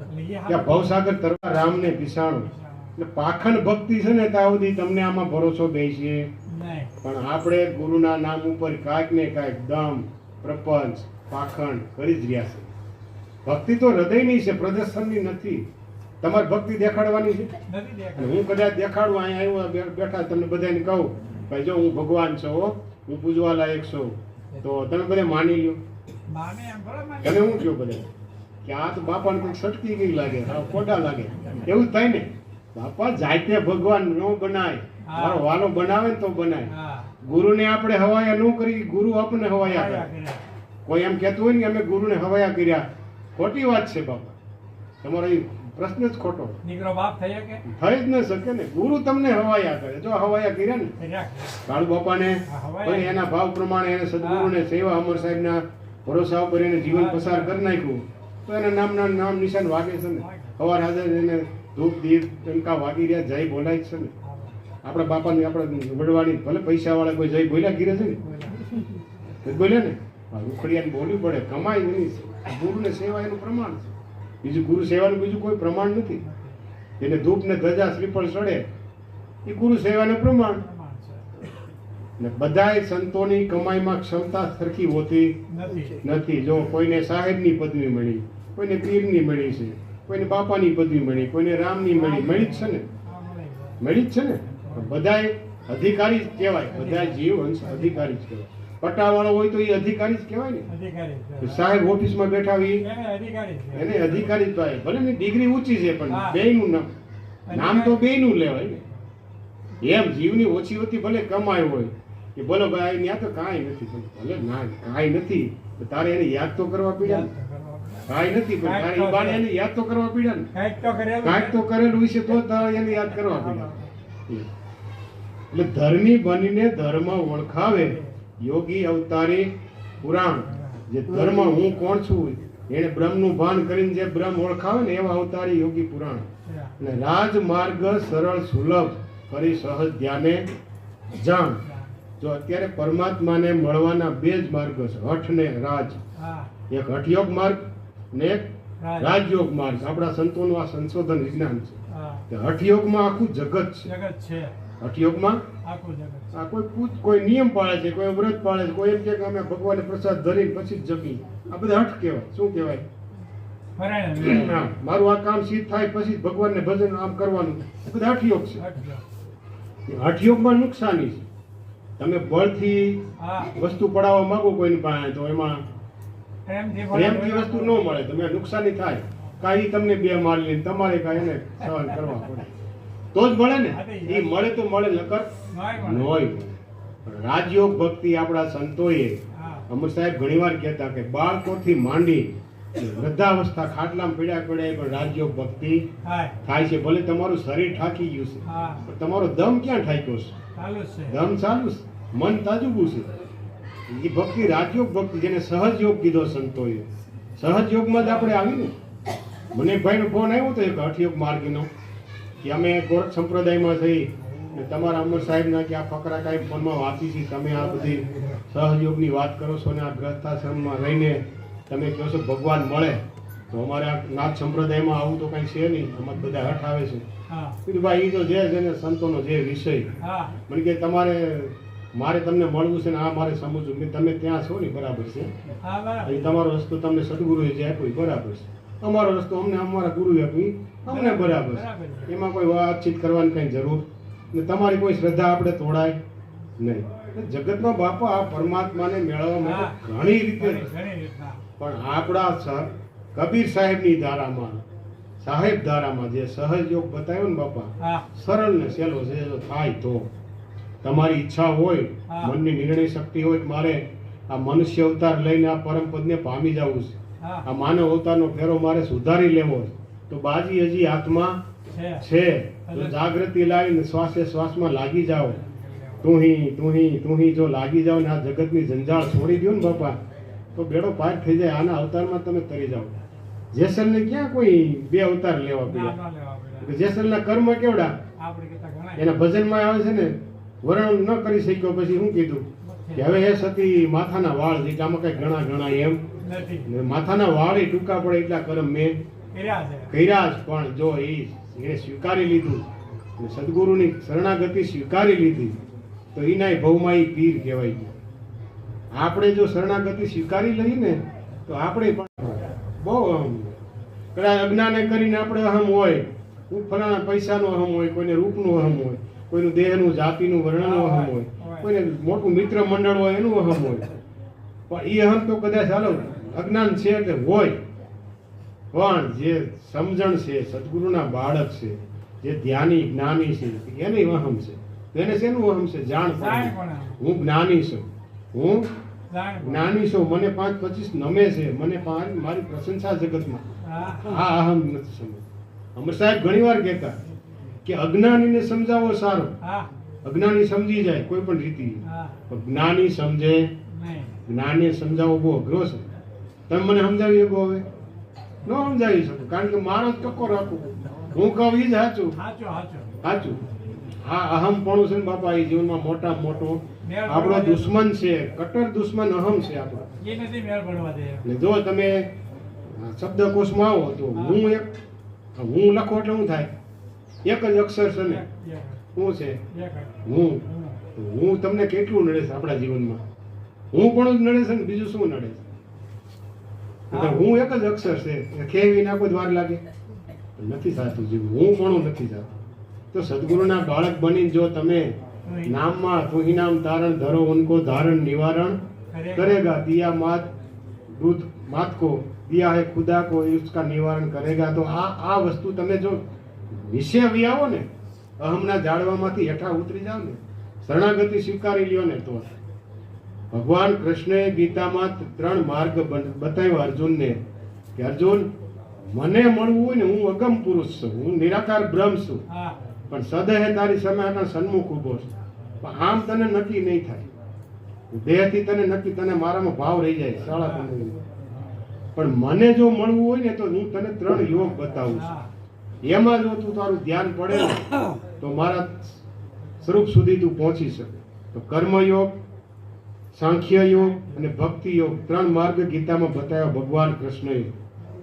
છે ત્યાં ભવસાગર તરવા રામને પીસાણું એટલે પાખંડ ભક્તિ છે ને ત્યાં સુધી તમને આમાં ભરોસો બેસીએ નહીં પણ આપણે ગુરુના નામ ઉપર કાંઈક ને કાંઈક દમ પ્રપંચ પાખંડ કરી જ રહ્યા છે ભક્તિ તો હૃદયની છે પ્રદર્શનની નથી તમારે ભક્તિ દેખાડવાની છે નથી દેખાતું. અને હું કદાચ દેખાડું અહીંયા આવ્યો બેઠા તમને બધાને કહું ભાઈ જો હું ભગવાન છું હો, હું પૂજવા લાયક છું તો તમે બધા માની લ્યો માને એમ ખરો માને? તમે શું કહો બધા કે આ તો બાપાને કંઈક સટકી ગઈ લાગે સાવ ખોટા લાગે એવું જ થાય ને બાપા જાતે ભગવાન ન બનાય મારો વાલો બનાવે ને તો બનાય હા ગુરુને આપણે હવાયા ન કરી ગુરુ આપણને હવાયા કરે કોઈ એમ કહેતું હોય ને કે અમે ગુરુને હવાયા કર્યા ખોટી વાત છે બાપા તમારો એ પ્રશ્ન જ ખોટો દીકરો બાપ થઈ શકે થઈ જ ન શકે ને ગુરુ તમને હવાયા કરે જો હવાયા કર્યા ને કર્યા. કાળુ બાપાને પછી એના ભાવ પ્રમાણે એને સદગુરુને સેવા અમર સાહેબના ભરોસા ઉપર એને જીવન પસાર કરી નાખ્યું તો એના નામ નિશાન વાગે છે ને સવાર હાજર એને ધૂપ દીપ ટંકા વાગી રહ્યા જય બોલાય જ છે ને આપણા બાપાને આપણે વડવાણી ભલે પૈસા વાળા કોઈ જય બોલ્યા ગીરે છે ને બોલ્યા ને ઉખડિયાને બોલવી પડે કમાઈ એની છે ગુરુને સેવા એનું પ્રમાણ છે બીજું ગુરુ સેવાનું બીજું કોઈ પ્રમાણ નથી એને ધૂપ ને ધજા શ્રીફળ ચડે એ ગુરુ સેવાનું પ્રમાણ પ્રમાણ છે. ને બધાય સંતોની કમાઈમાં ક્ષમતા સરખી હોતી નથી નથી જો કોઈને સાહેબની પદવી મળી કોઈને પીરની મળી છે કોઈને બાપાની પદવી મળી કોઈને રામની મળી જ છે ને આ મળે છે. મળી જ છે ને બધાય અધિકારી જ કહેવાય બધા જીવ અંશ અધિકારી જ કહેવાય પટાવાળો હોય તો એ અધિકારી જ કહેવાય ને અધિકારી છે. સાહેબ ઓફિસમાં બેઠા હોય એને અધિકારી છે. એને અધિકારી જ કહેવાય ભલે ને ડિગ્રી ઊંચી છે પણ હા. બેયનું નામ તો બેયનું લેવાય ને એમ જીવની ઓછી હોતી ભલે કમાય હોય કે બોલો ભાઈ ત્યાં તો કાંઈ નથી ભલે ના કાંઈ નથી તો તારે એને યાદ તો કરવા પીડ્યા ને કાંઈ નથી પણ તારે ઈ બાને એને યાદ તો કરવા પીડ્યા ને કાંઈક તો કરેલું કાંઈક તો કરેલું હશે તો તારે એને યાદ કરવા પીડ્યા એટલે ધર્મી બનીને ધર્મ ઓળખાવે યોગી અવતારી પુરાણ જે ધર્મ હું કોણ છું એને બ્રહ્મનું ભાન કરીને જે બ્રહ્મ ઓળખાવે ને એવા અવતારી યોગી પુરાણ અને રાજમાર્ગ સરળ સુલભ કરી સહજ ધ્યાને જાણ જો અત્યારે પરમાત્માને મળવાના બે જ માર્ગ છે હઠ ને રાજ હા એક હઠયોગ માર્ગ ને એક રાજ. રાજયોગ માર્ગ આપણા સંતોનું આ સંશોધન વિજ્ઞાન છે હા કે હઠયોગમાં આખું જગત છે જગત છે હઠયોગમાં આખું જગત આ કોઈ નિયમ પાળે છે કોઈ વ્રત પાળે છે કોઈ એમ કે અમે ભગવાનને પ્રસાદ ધરીને પછી જ જમી આ બધા હઠ કહેવાય શું કહેવાય ફરાય હા, મારું આ કામ સિદ્ધ થાય પછી જ ભગવાનને ભજન આમ કરવાનું આ બધા હઠયોગ છે હટજો. હઠયોગમાં નુકસાની છે તમે બળથી હા વસ્તુ પડાવવા માંગો કોઈની પાસે તો એમાં પ્રેમથી પ્રેમથી વસ્તુ ન મળે, તમે નુકસાની થાય, કાંઈ તમને બે મારી લઈને તમારે કાંઈ એને સહન કરવા પડે તો જ મળે ને. એ મળે તો મળે, નકર નોય. રાજયોગ ભક્તિ આપણા સંતોએ, હા અમર સાહેબ ઘણીવાર કહેતા કે બાળકોથી માંડી વૃદ્ધાવસ્થા ખાટલામાં પડ્યા પડ્યા પણ રાજયોગ ભક્તિ હા થાય છે. ભલે તમારું શરીર થાકી ગયું છે હા પણ તમારો દમ ક્યાં થાક્યો છે? ચાલુ જ છે દમ ચાલુ છે, મન તાજુબું છે. એ ભક્તિ રાજયોગ ભક્તિ, જેને સહજ યોગ કીધો સંતોએ. સહજ યોગમાં જ આપણે આવીને. મને એક ભાઈનો ફોન આવ્યો હતો એક હઠયોગ માર્ગીનો કે અમે ગોરખ સંપ્રદાયમાં થઈ ને તમારા અમર સાહેબના કે આ ફકરા કાંઈ ફોનમાં વાંચી છે, તમે આ બધી સહયોગની વાત કરો છો ને આ ગ્રસ્થાશ્રમમાં રહીને તમે કહો છો ભગવાન મળે, તો અમારે આ નાથ સંપ્રદાયમાં આવું તો કાંઈ છે નહીં, અમારે બધા હઠ આવે છે. હા કીધું ભાઈ એ તો જે છે ને સંતોનો જે વિષય, હા મને કે તમારે મારે તમને મળવું છે ને આ મારે સમજવું, મેં તમે ત્યાં છો ને બરાબર છે, હા બરાબર અહીં તમારો રસ્તો તમને સદગુરુએ જે આપ્યો એ બરાબર છે, અમારો રસ્તો અમને અમારા ગુરુએ આપ્યો એ અમને બરાબર છે. એમાં કોઈ વાતચીત કરવાની કઈ જરૂર ને તમારી કોઈ શ્રદ્ધા આપણે તોડાય નહીં. જગતમાં બાપા આ પરમાત્માને મેળવવા માટે ઘણી રીતે, ઘણી રીતના પણ આપણા કબીર સાહેબની ધારામાં, સાહેબ ધારામાં જે સહજ યોગ બતાવ્યો ને બાપા, હા સરળ ને સહેલો છે. જો થાય તો તમારી ઈચ્છા હોય, હા. મનની નિર્ણય શક્તિ હોય કે મારે આ મનુષ્ય અવતાર લઈને આ પરમ પદને પામી જવું છે, હા આ માનવ અવતારનો ફેરો મારે સુધારી લેવો છે, તો બાજી હજી હાથમાં છે છે. જો જાગૃતિ લાવીને શ્વાસે શ્વાસમાં લાગી જાઓ, તું જો લાગી જાઓ ને આ જગતની જંજાળ છોડી દો ને બાપા, તો બેડો પાર થઈ જાય. આના અવતારમાં તમે તરી જાઓ. જેસલને ક્યાં કોઈ બે અવતાર લેવા ના પડ્યા? ન લેવા પડે જેસલના કર્મ કેવડા, આપણે કરતા ઘણા એના ભજનમાં આવે છે ને, વર્ણન ન કરી શક્યો પછી શું કીધું કે હવે એ સતી માથાના વાળ છે, આમાં કઈ ઘણા ઘણા એમ નથી ને માથાના વાળ એ ટૂંકા પડે એટલા કર્મ મેં કર્યા છે કર્યા જ. પણ જો એને સ્વીકારી લીધું ને સદગુરુની શરણાગતિ સ્વીકારી લીધી તો એનાય ભવમાં ઈ પીર કહેવાય ગયું. આપણે જો શરણાગતિ સ્વીકારી લઈએ ને તો આપણે પણ બહુ કદાચ અજ્ઞાને કરીને આપણે અહમ હોય, ફલાણા પૈસાનો અહમ હોય, કોઈને રૂપનું અહમ હોય, કોઈનું દેહનું જાતિનું વર્ણનું અહમ હોય, કોઈને મોટું મિત્ર મંડળ હોય એનું અહમ હોય, પણ એ અહમ તો કદાચ હાલો અજ્ઞાન છે એટલે હોય, પણ જે સમજણ છે, સદગુરુના બાળક છે, જે ધ્યાની જ્ઞાની છે, એની અહમ છે. એને શેનું અહમ છે? જાણ જાણ પણ પણ. હું જ્ઞાની છું, હું જાણ જ્ઞાની છું, મને 5-25 નમે છે, મને મારી પ્રશંસા જગતમાં. હા આ અહમ નથી સમજ. અમર સાહેબ ઘણીવાર કહેતા કે અજ્ઞાનીને સમજાવો સારો, હા અજ્ઞાની સમજી જાય કોઈ પણ રીતે, હા પણ જ્ઞાની સમજે, નહીં જ્ઞાની સમજાવવો બહુ અઘરો છે. તમે મને સમજાવી શકો? હવે ન સમજાવી શકો, કારણ કે મારો જ ટકો રાખું, હું કહું એ જ સાચું સાચું સાચું સાચું. આ અહમપણું છે ને બાપા, એ જીવનમાં મોટા મોટો આપણો દુશ્મન છે, કટ્ટર દુશ્મન અહમ છે આપણો. એ નથી મેળ પડવા દે ને જો તમે શબ્દકોશમાં આવો તો હું લખો એટલે શું થાય? એક જ અક્ષર છે ને, શું છે? હું. હું તમને કેટલું નડે છે આપણા જીવનમાં? હું પણ જ નડે છે ને બીજું શું નડે છે? એટલે હું એક જ અક્ષર છે, ખેવી નાખો જ વાર લાગે? નથી થતું જીવ, હું પણ નથી થતું. તો સદગુરુના બાળક બની જો તમે નામમાં તું નામ તારણ ધરો ઉनको धारण निवारण करेगा, दिया मात दूध मात को दिया है खुदा को उसका निवारण करेगा. तो આ વસ્તુ તમે જો વિશે આવી આવો ને, અહમના જાળવામાંથી હેઠા ઉતરી જાવ ને, શરણાગતિ સ્વીકારી લ્યો ને, તો ભગવાન કૃષ્ણએ ગીતામાં 3 માર્ગ બતાવ્યા અર્જુનને કે અર્જુન મને મળવું હોય ને, હું અગમ પુરુષ છું, હું નિરાકાર બ્રહ્મ છું, હા પણ સદેહ તારી સામે આના સન્મુખ ઉભો છે. પણ આમ તને નક્કી નહીં થાય, દેહથી તને નક્કી, તને મારામાં ભાવ રહી જાય શાળા પણ મને જો મળવું હોય ને તો હું તને 3 યોગ બતાવું છું. એમાં જો તું તારું ધ્યાન પડે ને તો મારા સ્વરૂપ સુધી તું પહોંચી શકે. તો કર્મયોગ, સાંખ્ય યોગ અને ભક્તિ યોગ 3 માર્ગ ગીતામાં બતાવ્યા ભગવાન કૃષ્ણએ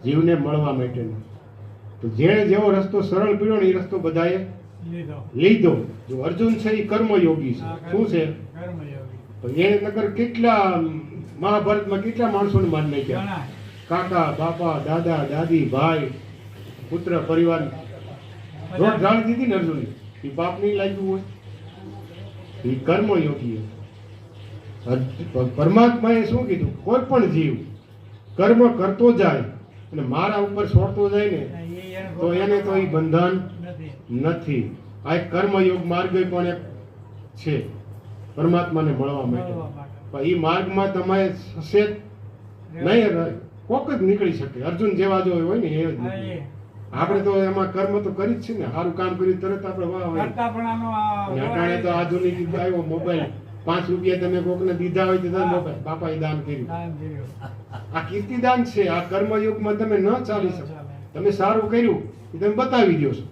જીવને મળવા માટેનો. તો જેણે જેવો રસ્તો સરળ પીડ્યો ને એ રસ્તો બધાએ લીધો. જો અર્જુન છે એ કર્મયોગી છે. શું છે? કર્મયોગી. તો એને નગર કેટલા મહાભારતમાં કેટલા માણસોને મારી નાખ્યા, ઘણા કાકા, બાપા, દાદા, દાદી, ભાઈ, પુત્ર, પરિવાર, રોટ ઢાળી દીધી ને અર્જુન. એ પાપ નહીં લાગ્યું હોય, એ કર્મયોગી. પરમાત્માએ શું કીધું? કોઈ પણ જીવ કર્મ કરતો જાય અને મારા ઉપર છોડતો જાય ને તો એને તો એ બંધન નથી. નથી. આ એક કર્મયોગ માર્ગ પણ એક છે પરમાત્માને મળવા માટે. મળવા માટે. પણ એ માર્ગમાં તમે સસેજ નહીં કોક જ નીકળી શકે. અર્જુન જેવા જો હોય ને એ જ હા, નીકળે. એ. આપણે તો એમાં કર્મ તો કરી જ છે ને. સારું કામ કર્યું તરત આપણે વાહ વાહ. કરતાપણાનો આ અને અટાણે તો આધુનિક યુગ આવ્યો મોબાઈલ. 5 રૂપિયા તમે કોકને દીધા હોય તો તમે મોબાઈલ બાપાએ દાન કર્યું. દાન કર્યું. આ કીર્તિદાન છે. આ કર્મયુગમાં તમે ન ચાલી શકો. ચાલે. તમે સારું કર્યું એ તમે બતાવી દો છો.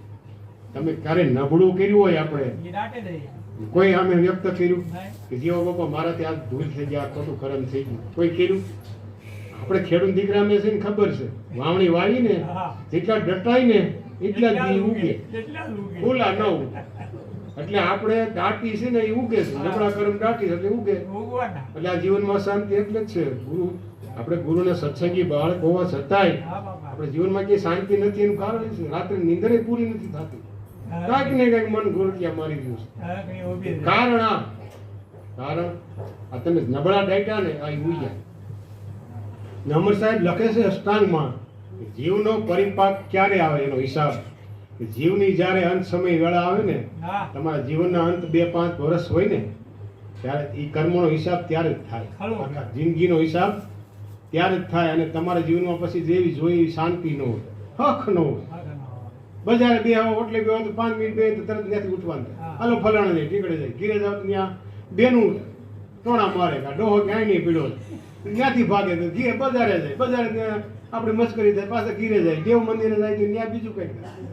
તમે ક્યારે નબળું કર્યું હોય આપણે ઈ દાટે દઈએ. કોઈ આમે વ્યક્ત કર્યું નહીં. કે જીવો બાપા મારાથી આ ભૂલ થઈ ગયા, ખોટું કરમ થઈ ગયું, કોઈ કર્યું? આપણે ખેડૂત દીકરાને છે ને ખબર છે, વાવણી વાવી ને હા. જેટલા ડટાય ને એટલા જ દી ઉગે, એટલા જ ઉગે. ખુલ્લા ન ઉગે. એટલે આપણે દાટી છે ને એ ઉગે છે. નબળા કરમ દાટી એટલે ઉગે. ઉગવાના. એટલે આ જીવનમાં શાંતિ એટલે જ છે. ગુરુ આપણે ગુરુના સત્સંગી બાળક હોવા છતાંય હા બાપા. આપણે જીવનમાં ક્યાંય શાંતિ નથી. એનું કારણ એ છે રાત્રે નીંદરે પૂરી નથી થતી. હા. કાંઈક ને કાંઈક મન ગુરકિયા મારી ગયું છે. હા, કઈ ઊભી રહે. કારણ આ તમે નબળા ડાયટા ને આ ઉગ્યા. નમર સાહેબ લખે છે અષ્ટાંગમાં કે જીવનો પરિપાક ક્યારે આવે એનો હિસાબ. કે જીવની જ્યારે અંત સમય વેળા આવે ને, હા. તમારા જીવનના અંત 2-5 વર્ષ હોય ને ત્યારે એ કર્મનો હિસાબ ત્યારે જ થાય. ખરું. આખા જિંદગીનો હિસાબ ત્યારે જ થાય. અને તમારા જીવનમાં પછી જેવી જોઈ એવી શાંતિ ન હોય, હક ન હોય. હા, ના. બજારે બે આવો ઓટલે બે તો 5 મિનિટ બે તો તરત ત્યાંથી ઉઠવાનું થાય. હા. હાલો ફલાણા જાય ટીકડે જાય ઘીરે જાવ તો ત્યાં બેનું ટોણા મારે કા ડોહો ક્યાંય નહીં પીડ્યો ત્યાંથી ભાગે તો ઘીરે બજારે જાય, બજારે ત્યાં આપણે મસ્કરી થાય, પાછા ઘીરે જાય, દેવ મંદિરે જાય તો ત્યાં બીજું કંઈક થાય.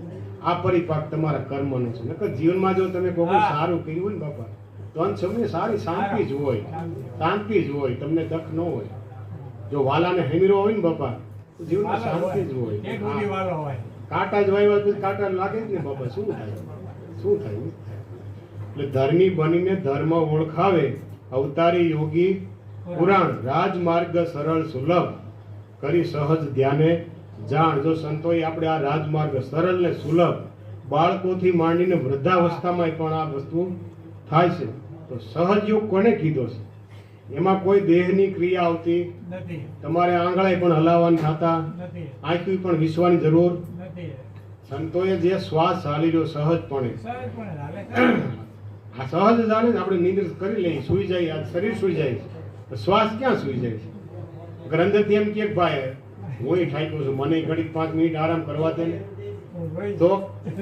આ પરિપાક તમારા કર્મનો છે. નકર જીવનમાં જો તમે કોઈ હા. સારું કર્યું હોય ને બાપા તો અંત સમયે સારી શાંતિ જ હોય, શાંતિ જ હોય, તમને દખ ન હોય. જો વાલાને હેમીરો હોય ને બાપા તો જીવનમાં શાંતિ જ હોય. એક ઊંડી હા. વાળો હોય. કાંટા જ વાવ્યા પછી કાંટા લાગે જ ને બાબા. શું થાય? શું થાય? એટલે ધર્મી બનીને ધર્મ ઓળખાવે અવતારી યોગી પુરાણ રાજમાર્ગ સરળ સુલભ કરી સહજ ધ્યાને જાણ. જો સંતોએ આપણે આ રાજમાર્ગ સરળ ને સુલભ બાળકોથી માંડીને વૃદ્ધાવસ્થામાં પણ આ વસ્તુ થાય છે. તો સહજ યોગ કોને કીધો છે? એમાં કોઈ દેહની ક્રિયા આવતી નથી. તમારે આંગળાય પણ હલાવવાના થતા, નથી. આંખી પણ વિસવાની જરૂર. નથી. સંતોએ જે શ્વાસ ચાલી રહ્યો સહજપણે, સહજપણે હાલે છે. આ સહજ ચાલે ને આપણે નિંદ્ર કરી લઈએ, સુઈ જાય, આ શરીર સુઈ જાય છે. શ્વાસ ક્યાં સુઈ જાય છે? ગ્રંથથી એમ કે ભાઈ હું ઠાક્યો છું, મને ઘડીક 5 મિનિટ આરામ કરવા દે ને. હું રોઈ તો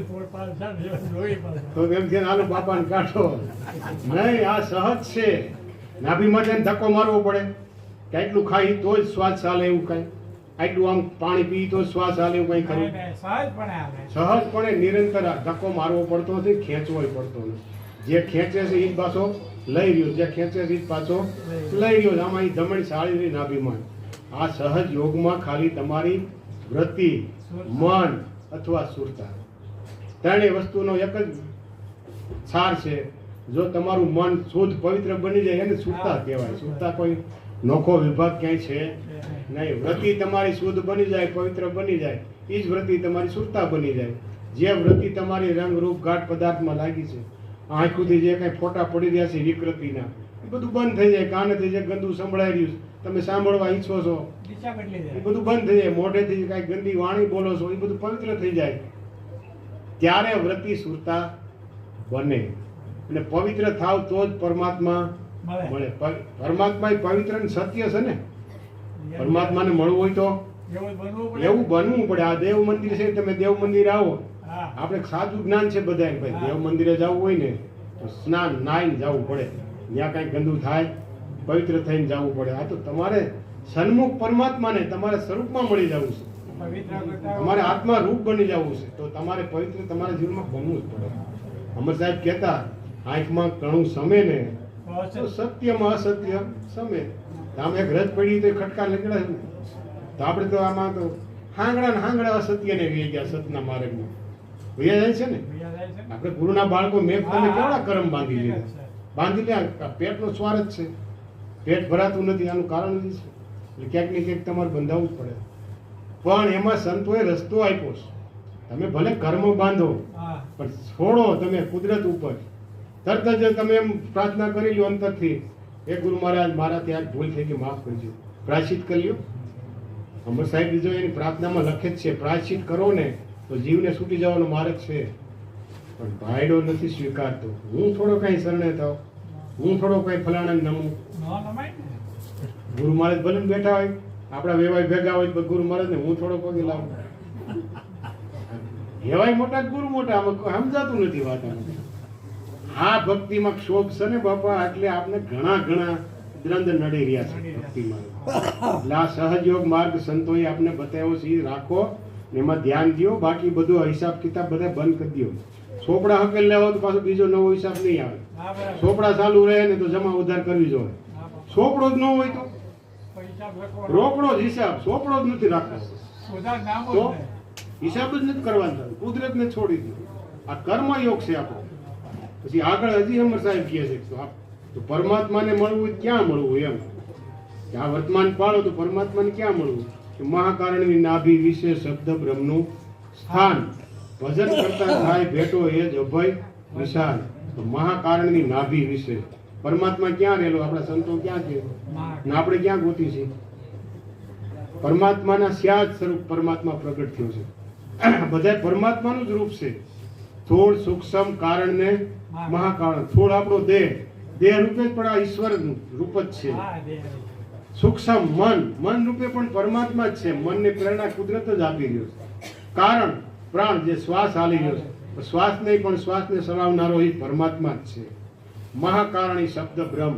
થોડ 5-7 દિવસ રોઈ પાછો. તો એમ છે હાલો બાપાને કાઢો. નહીં, આ સહજ છે. નાભીમાં જઈને ધક્કો મારવો પડે કે આટલું ખાઈ તો જ શ્વાસ ચાલે એવું કાંઈ, આટલું આમ પાણી પી તો જ શ્વાસ ચાલે એવું કંઈ ખરું? નહીં, સહજપણે હાલે. સહજપણે નિરંતર આ ધક્કો મારવો પડતો નથી, ખેંચવો પડતો નથી. જે ખેંચે છે એ જ પાછો લઈ રહ્યો, જે ખેંચે છે એ જ પાછો લઈ રહ્યો. આમાં એ ધમણી સાળી રહી નાભીમાં. આ સહજ યોગમાં ખાલી તમારી વૃત્તિ, મન અથવા સુરતા, ત્રણેય વસ્તુનો એક જ સાર છે. જો તમારું મન શુદ્ધ પવિત્ર બની જાય એને સુરતા કહેવાય. સુરતા કોઈ નોખો વિભાગ ક્યાંય છે નહીં. વૃત્તિ તમારી શુદ્ધ બની જાય, પવિત્ર બની જાય, એ જ વૃત્તિ તમારી સુરતા બની જાય. જે વૃત્તિ તમારી રંગ રૂપ ઘાટ પદાર્થમાં લાગી છે, આંખોથી જે કાંઈ ફોટા પડી રહ્યા છે વિકૃતિના, એ બધું બંધ થઈ જાય. કાનેથી જે ગંદુ સંભળાઈ રહ્યું છે, તમે સાંભળવા ઈચ્છો છો, દિશા બદલી એ જાય. બધું બંધ થઈ જાય. મોઢેથી કાંઈ ગંદી વાણી બોલો છો, એ બધું પવિત્ર થઈ જાય. ત્યારે વૃત્તિ સુરતા બને. અને પવિત્ર થાવ તો જ પરમાત્મા મળે. મળે. પરમાત્મા એ પવિત્ર અને સત્ય છે ને. પરમાત્માને મળવું હોય તો એવું બનવું પડે. એવું બનવું પડે. આ દેવ મંદિર છે, તમે દેવ મંદિર આવો, હા. આપણે સાદું જ્ઞાન છે બધાય ભાઈ. હા. દેવ મંદિરે જવું હોય ને તો સ્નાન નાઈને જવું પડે. ત્યાં કાંઈ ગંદુ થાય પવિત્ર થઈને જવું પડે. આ તો તમારે સન્મુખ પરમાત્માને તમારા સ્વરૂપમાં મળી જવું છે. પવિત્ર કરતા તમારે આત્મા રૂપ બની જવું છે. તો તમારે પવિત્ર તમારા જીવનમાં બનવું જ પડે. અમર સાહેબ કહેતા, આંખમાં કણું સમે ને તો સત્યમાં અસત્ય સમે. આમ એક રજ પડી તો ખટકા નીકળે ને, તો આપણે તો આમાં તો હાંગડા ને હાંગડા અસત્યને વી ગયા. સતના માર્ગમાં વૈયા જાય છે ને. બીજા જાય છે. આપણે ગુરુના બાળકો મેં તમે હા. કેવડા કર્મ બાંધી લીધા. બાંધી લે. પેટનો સ્વાર જ છે. પેટ ભરાતું નથી, આનું કારણ જ છે. એટલે ક્યાંક ને ક્યાંક તમારે બંધાવવું જ પડે. પણ એમાં સંતોએ રસ્તો આપ્યો છે. તમે ભલે કર્મ બાંધો હા. પણ છોડો તમે કુદરત ઉપર. તરત જ તમે એમ પ્રાર્થના કરી લો અંતરથી એ ગુરુ મહારાજ મારાથી આ ભૂલ થઈ ગઈ, માફ કરજો, પ્રાયશ્ચિત કરી લ્યો. અમર સાહેબ બીજો એની પ્રાર્થનામાં લખે જ છે, પ્રાયશ્ચિત કરો ને તો જીવને છૂટી જવાનો માર્ગ છે. પણ ભાઈડો નથી સ્વીકારતો. હું થોડો કઈ શરણે થાવ, હું થોડો કઈ ફલાણા નમું. ન નમાય ને. ગુરુ મહારાજ ભલે ને બેઠા હોય, આપણા વેવાય ભેગા હોય, પણ ગુરુ મહારાજ ને હું થોડો પગે લાવું. વેવાય મોટા ગુરુ મોટા, આમાં કોઈ સમજાતું નથી વાત. આ ભક્તિમાં ક્ષોભ છે ને બાપા, એટલે આપને ઘણા ઘણા દ્રંદ નડી રહ્યા છે ભક્તિમાં. એટલે આ સહજયોગ માર્ગ સંતોએ આપને બતાવ્યો છે, એ રાખો ને એમાં ધ્યાન દો. બાકી બધું હિસાબ કિતાબ બધા બંધ કરી દો. ચોપડા હકેલ લેવો તો પાછો બીજો નવો હિસાબ નહીં આવે. હા, બરાબર. ચોપડા ચાલુ રહે ને તો જમા ઉધાર કરવી જોઈએ. હા, બરાબર. ચોપડો જ ન હોય તો પૈસા લખવાનો. રોકડો જ હિસાબ, ચોપડો જ નથી રાખવો. ઉધાર નામ જ તો નહીં. હિસાબ જ નથી કરવાનો, કુદરતને છોડી દો. આ કર્મયોગ છે આપણો. પછી આગળ હજી અમર સાહેબ કહે છે તો પરમાત્માને મળવું હોય ક્યાં મળવું એમ, કે આ વર્તમાન પાળો તો પરમાત્માને ક્યાં મળવું, કે મહાકારણની નાભી વિશે શબ્દ બ્રહ્મનું સ્થાન, ભજન કરતા થાય ભેટો એ જ અભય વિશાલ. તો મહાકારણની નાભી વિશે પરમાત્મા ક્યાં રહેલો, આપણા સંતો ક્યાં છે માં. ને આપણે ક્યાં ગોતી છે? પરમાત્માના સ્યા જ સ્વરૂપ પરમાત્મા પ્રગટ થયો છે. બધા પરમાત્માનું જ રૂપ છે. થોડ સૂક્ષ્મ કારણ ને મહાકારણ. થોડ આપણો દેહ રૂપે જ પણ આ ઈશ્વરનું રૂપ જ છે. હા, દે. સૂક્ષ્મ મન રૂપે પણ પરમાત્મા જ છે. મનને પ્રેરણા કુદરત જ આપી રહ્યો છે. કારણ પ્રાણ જે શ્વાસ હાલી રહ્યો છે, તો શ્વાસ નહીં પણ શ્વાસને ચલાવનારો એ પરમાત્મા જ છે. મહાકારણી શબ્દ બ્રહ્મ,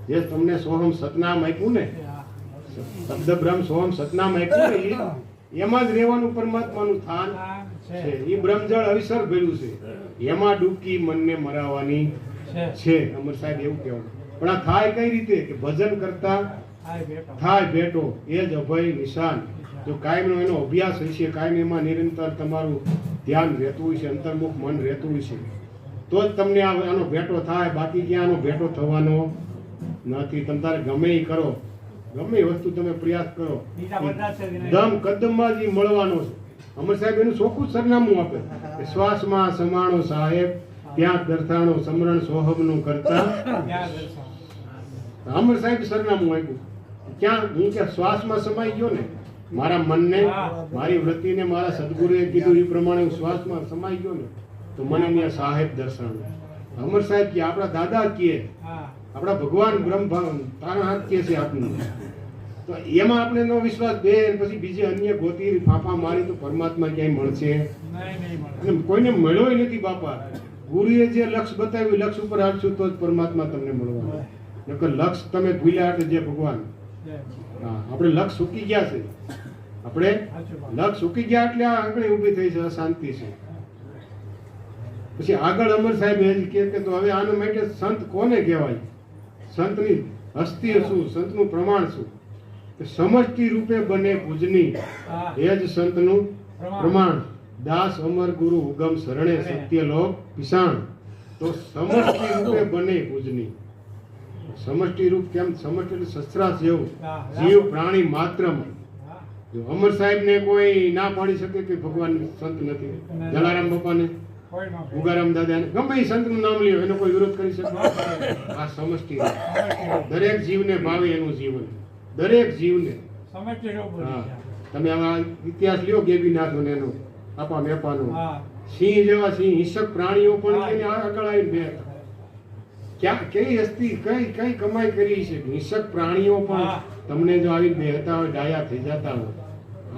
જે તમને સોહમ સતનામ આપ્યું ને, હા. શબ્દ બ્રહ્મ સોહમ સતનામ આપ્યું ને, એમાં જ રહેવાનું પરમાત્માનું સ્થાન હા, છે. છે. એ બ્રહ્મજળ અવિસર ભેળું છે. એમાં ડૂબકી મનને મરાવવાની છે. છે. અમર સાહેબ એવું કહેવાનું. પણ આ થાય કઈ રીતે, કે ભજન કરતા હા, બેઠો. થાય ભેટો એ જ અભય નિશાન. જો કાયમનો એનો અભ્યાસ હશે, કાયમ એમાં નિરંતર તમારું ધ્યાન રહેતું હોય છે, અંતર્મુખ મન રહેતું હોય છે, તો જ તમને આનો ભેટો થાય. બાકી ક્યાં આનો ભેટો થવાનો નથી. તમે તારે ગમે એ કરો, ગમે એ વસ્તુ તમે પ્રયાસ કરો, બીજા બધા છે કે નહીં? દમ કદમમાં જ ઈ મળવાનો છે. અમર સાહેબ એનું ચોખ્ખું સરનામું આપે કે શ્વાસમાં સમાણો સાહેબ, ત્યાં દર્શાણો સમરણ સોહમનું કરતા. ત્યાં દર્શન. અમર સાહેબ સરનામું આપ્યું. ક્યાં? હું કે શ્વાસમાં સમાઈ ગયો ને, મારા મનને, મારી વૃત્તિને મારા સદગુરુએ કીધું એ પ્રમાણે હું શ્વાસમાં સમાઈ ગયો ને, તો મને ત્યાં સાહેબ દર્શન. અમર સાહેબ કે આપણા દાદા કહે, હા. આપણા ભગવાન બ્રહ્મ તારા હાથ કે છે આપનું. તો એમાં આપણે નો વિશ્વાસ બે પછી બીજે અન્ય ગોતી ફાફા મારી તો પરમાત્મા ક્યાંય મળશે નહીં, નહીં મળે. અને કોઈને મળ્યો નથી બાપા. ગુરુએ જે લક્ષ્ય બતાવ્યું, લક્ષ્ય ઉપર હાલશું તો જ પરમાત્મા તમને મળવાનું. નકર લક્ષ્ય તમે ભૂલ્યા એટલે જે ભગવાન. જય. હા, આપણે લક્ષ્ય ચૂકી ગયા છે. આપણે સાચું વાત. લક્ષ્ય ચૂકી ગયા એટલે આ આંગળી ઊભી થઈ છે, શાંતિ છે. પછી આગળ અમર સાહેબ એ જ કહે કે તો હવે આના માટે સંત કોને કહેવાય? સંતની હસ્તી શું, સંતનું પ્રમાણ શું? કે સમષ્ટિ રૂપે બને પૂજની, હા. એ જ સંતનું પ્રમાણ. દાસ અમર ગુરુ ઉગમ શરણે સત્ય લોકពិસાણ. તો સમષ્ટિ રૂપે બને પૂજની. સમષ્ટિ રૂપ કેમ? સમષ્ટિ એટલે સસરા જેવું, હા. જીવ પ્રાણી માત્રમાં. હા. જો અમર સાહેબ ને કોઈ ના પાડી શકે કે ભગવાન સંત નથી, જલારામ બાપાને, કોઈ ન કહે. ઉગારામ દાદાને, ગમે એ સંતનું નામ લ્યો, એનો કોઈ વિરોધ કરી શકે? આ સમષ્ટિ. દરેક જીવને ભાવે એનું જીવન, દરેક જીવને. સમજતી રહો બોલી. હા, તમે આમાં ઇતિહાસ લ્યો ગેબીનાથનો ને એનો, આપા મેપાનો. હા. સિંહ જેવા સિંહ હિંસક પ્રાણીઓ પણ એને આગળ આવીને બે ક્યાં કઈ હસ્તી કઈ કમાઈ કરી છે? હિંસક પ્રાણીઓ પણ હા. તમને જો આવી બેહતા હોય, ડાયા થઈ જતા હોય,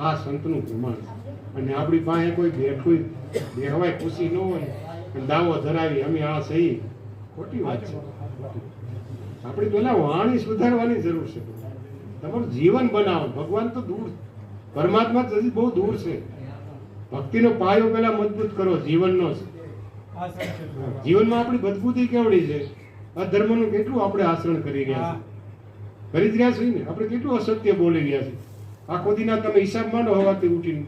આ સંતનું પ્રમાણ. અને આપણી પાસે કોઈ બેઠું બેહવાય ખુશી ન હોય, દાવો ધરાવી અમે આ સહી, ખોટી વાત છે. આપણી પેલા વાણી સુધારવાની જરૂર છે. તમારું જીવન બનાવો. ભગવાન તો દૂર, પરમાત્મા તો હજી બહુ દૂર છે. ભક્તિનો પાયો પેલા મજબૂત કરો, જીવનનો છે. હા, સમજતી રહો. જીવનમાં આપણી મજબૂતી કેવડી છે? અધર્મનું કેટલું આપણે આચરણ કરી રહ્યા હા. છીએ, કરી જ રહ્યા છીએ ને. આપણે કેટલું અસત્ય બોલી રહ્યા છીએ. આખો દીના તમે હિસાબ માંડો હવાથી ઉઠીને,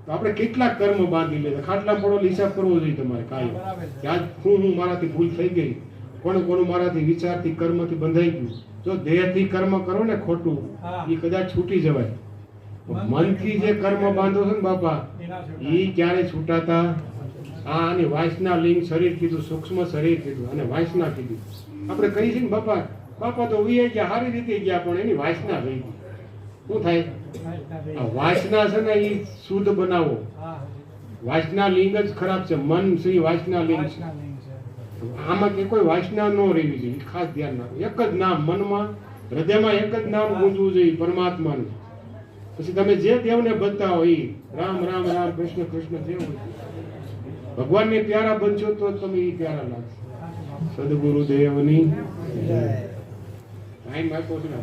તો આપણે કેટલા કર્મ બાંધી લેતા. ખાટલા પડો હિસાબ કરવો જોઈએ તમારે કાયમ. બરાબર છે. કે આજ હું મારાથી ભૂલ થઈ ગઈ, કોનું મારાથી વિચારથી કર્મથી બંધાઈ ગયું. જો દેહથી કર્મ કરો ને ખોટું, હા. એ કદાચ છૂટી જવાય. મનથી જે કર્મ બાંધો છો ને બાપા, એના છૂટા. ઈ ક્યારે છૂટાતા? આ અને વાસના લિંગ શરીર કીધું, સૂક્ષ્મ શરીર કીધું, અને વાસના કીધું. આપણે કહીએ છીએ ને બાપા, બાપા તો ઉઈ ગયા સારી રીતે ગયા પણ એની વાસના થઈ ગઈ. શું થાય? આ વાસના છે ને એ શુદ્ધ બનાવો. હા વાસના લિંગ જ ખરાબ છે. મન શ્રી વાસના લિંગ છે. વાસના લિંગ છે. આમાં કે કોઈ વાસના ન રહેવી જોઈએ. ખાસ ધ્યાન રાખો. એક જ નામ મનમાં હૃદયમાં એક જ નામ ગુંજવું જોઈએ, પરમાત્માનું. પછી તમે જે દેવને ભજતા હોય ઈ રામ રામ રામ કૃષ્ણ કૃષ્ણ જે હોય ભગવાનને પ્યારા બનશો તો તમે ઈ પ્યારા લાગશે. સદગુરુદેવની ટાઈમ આપ્યો છે ને.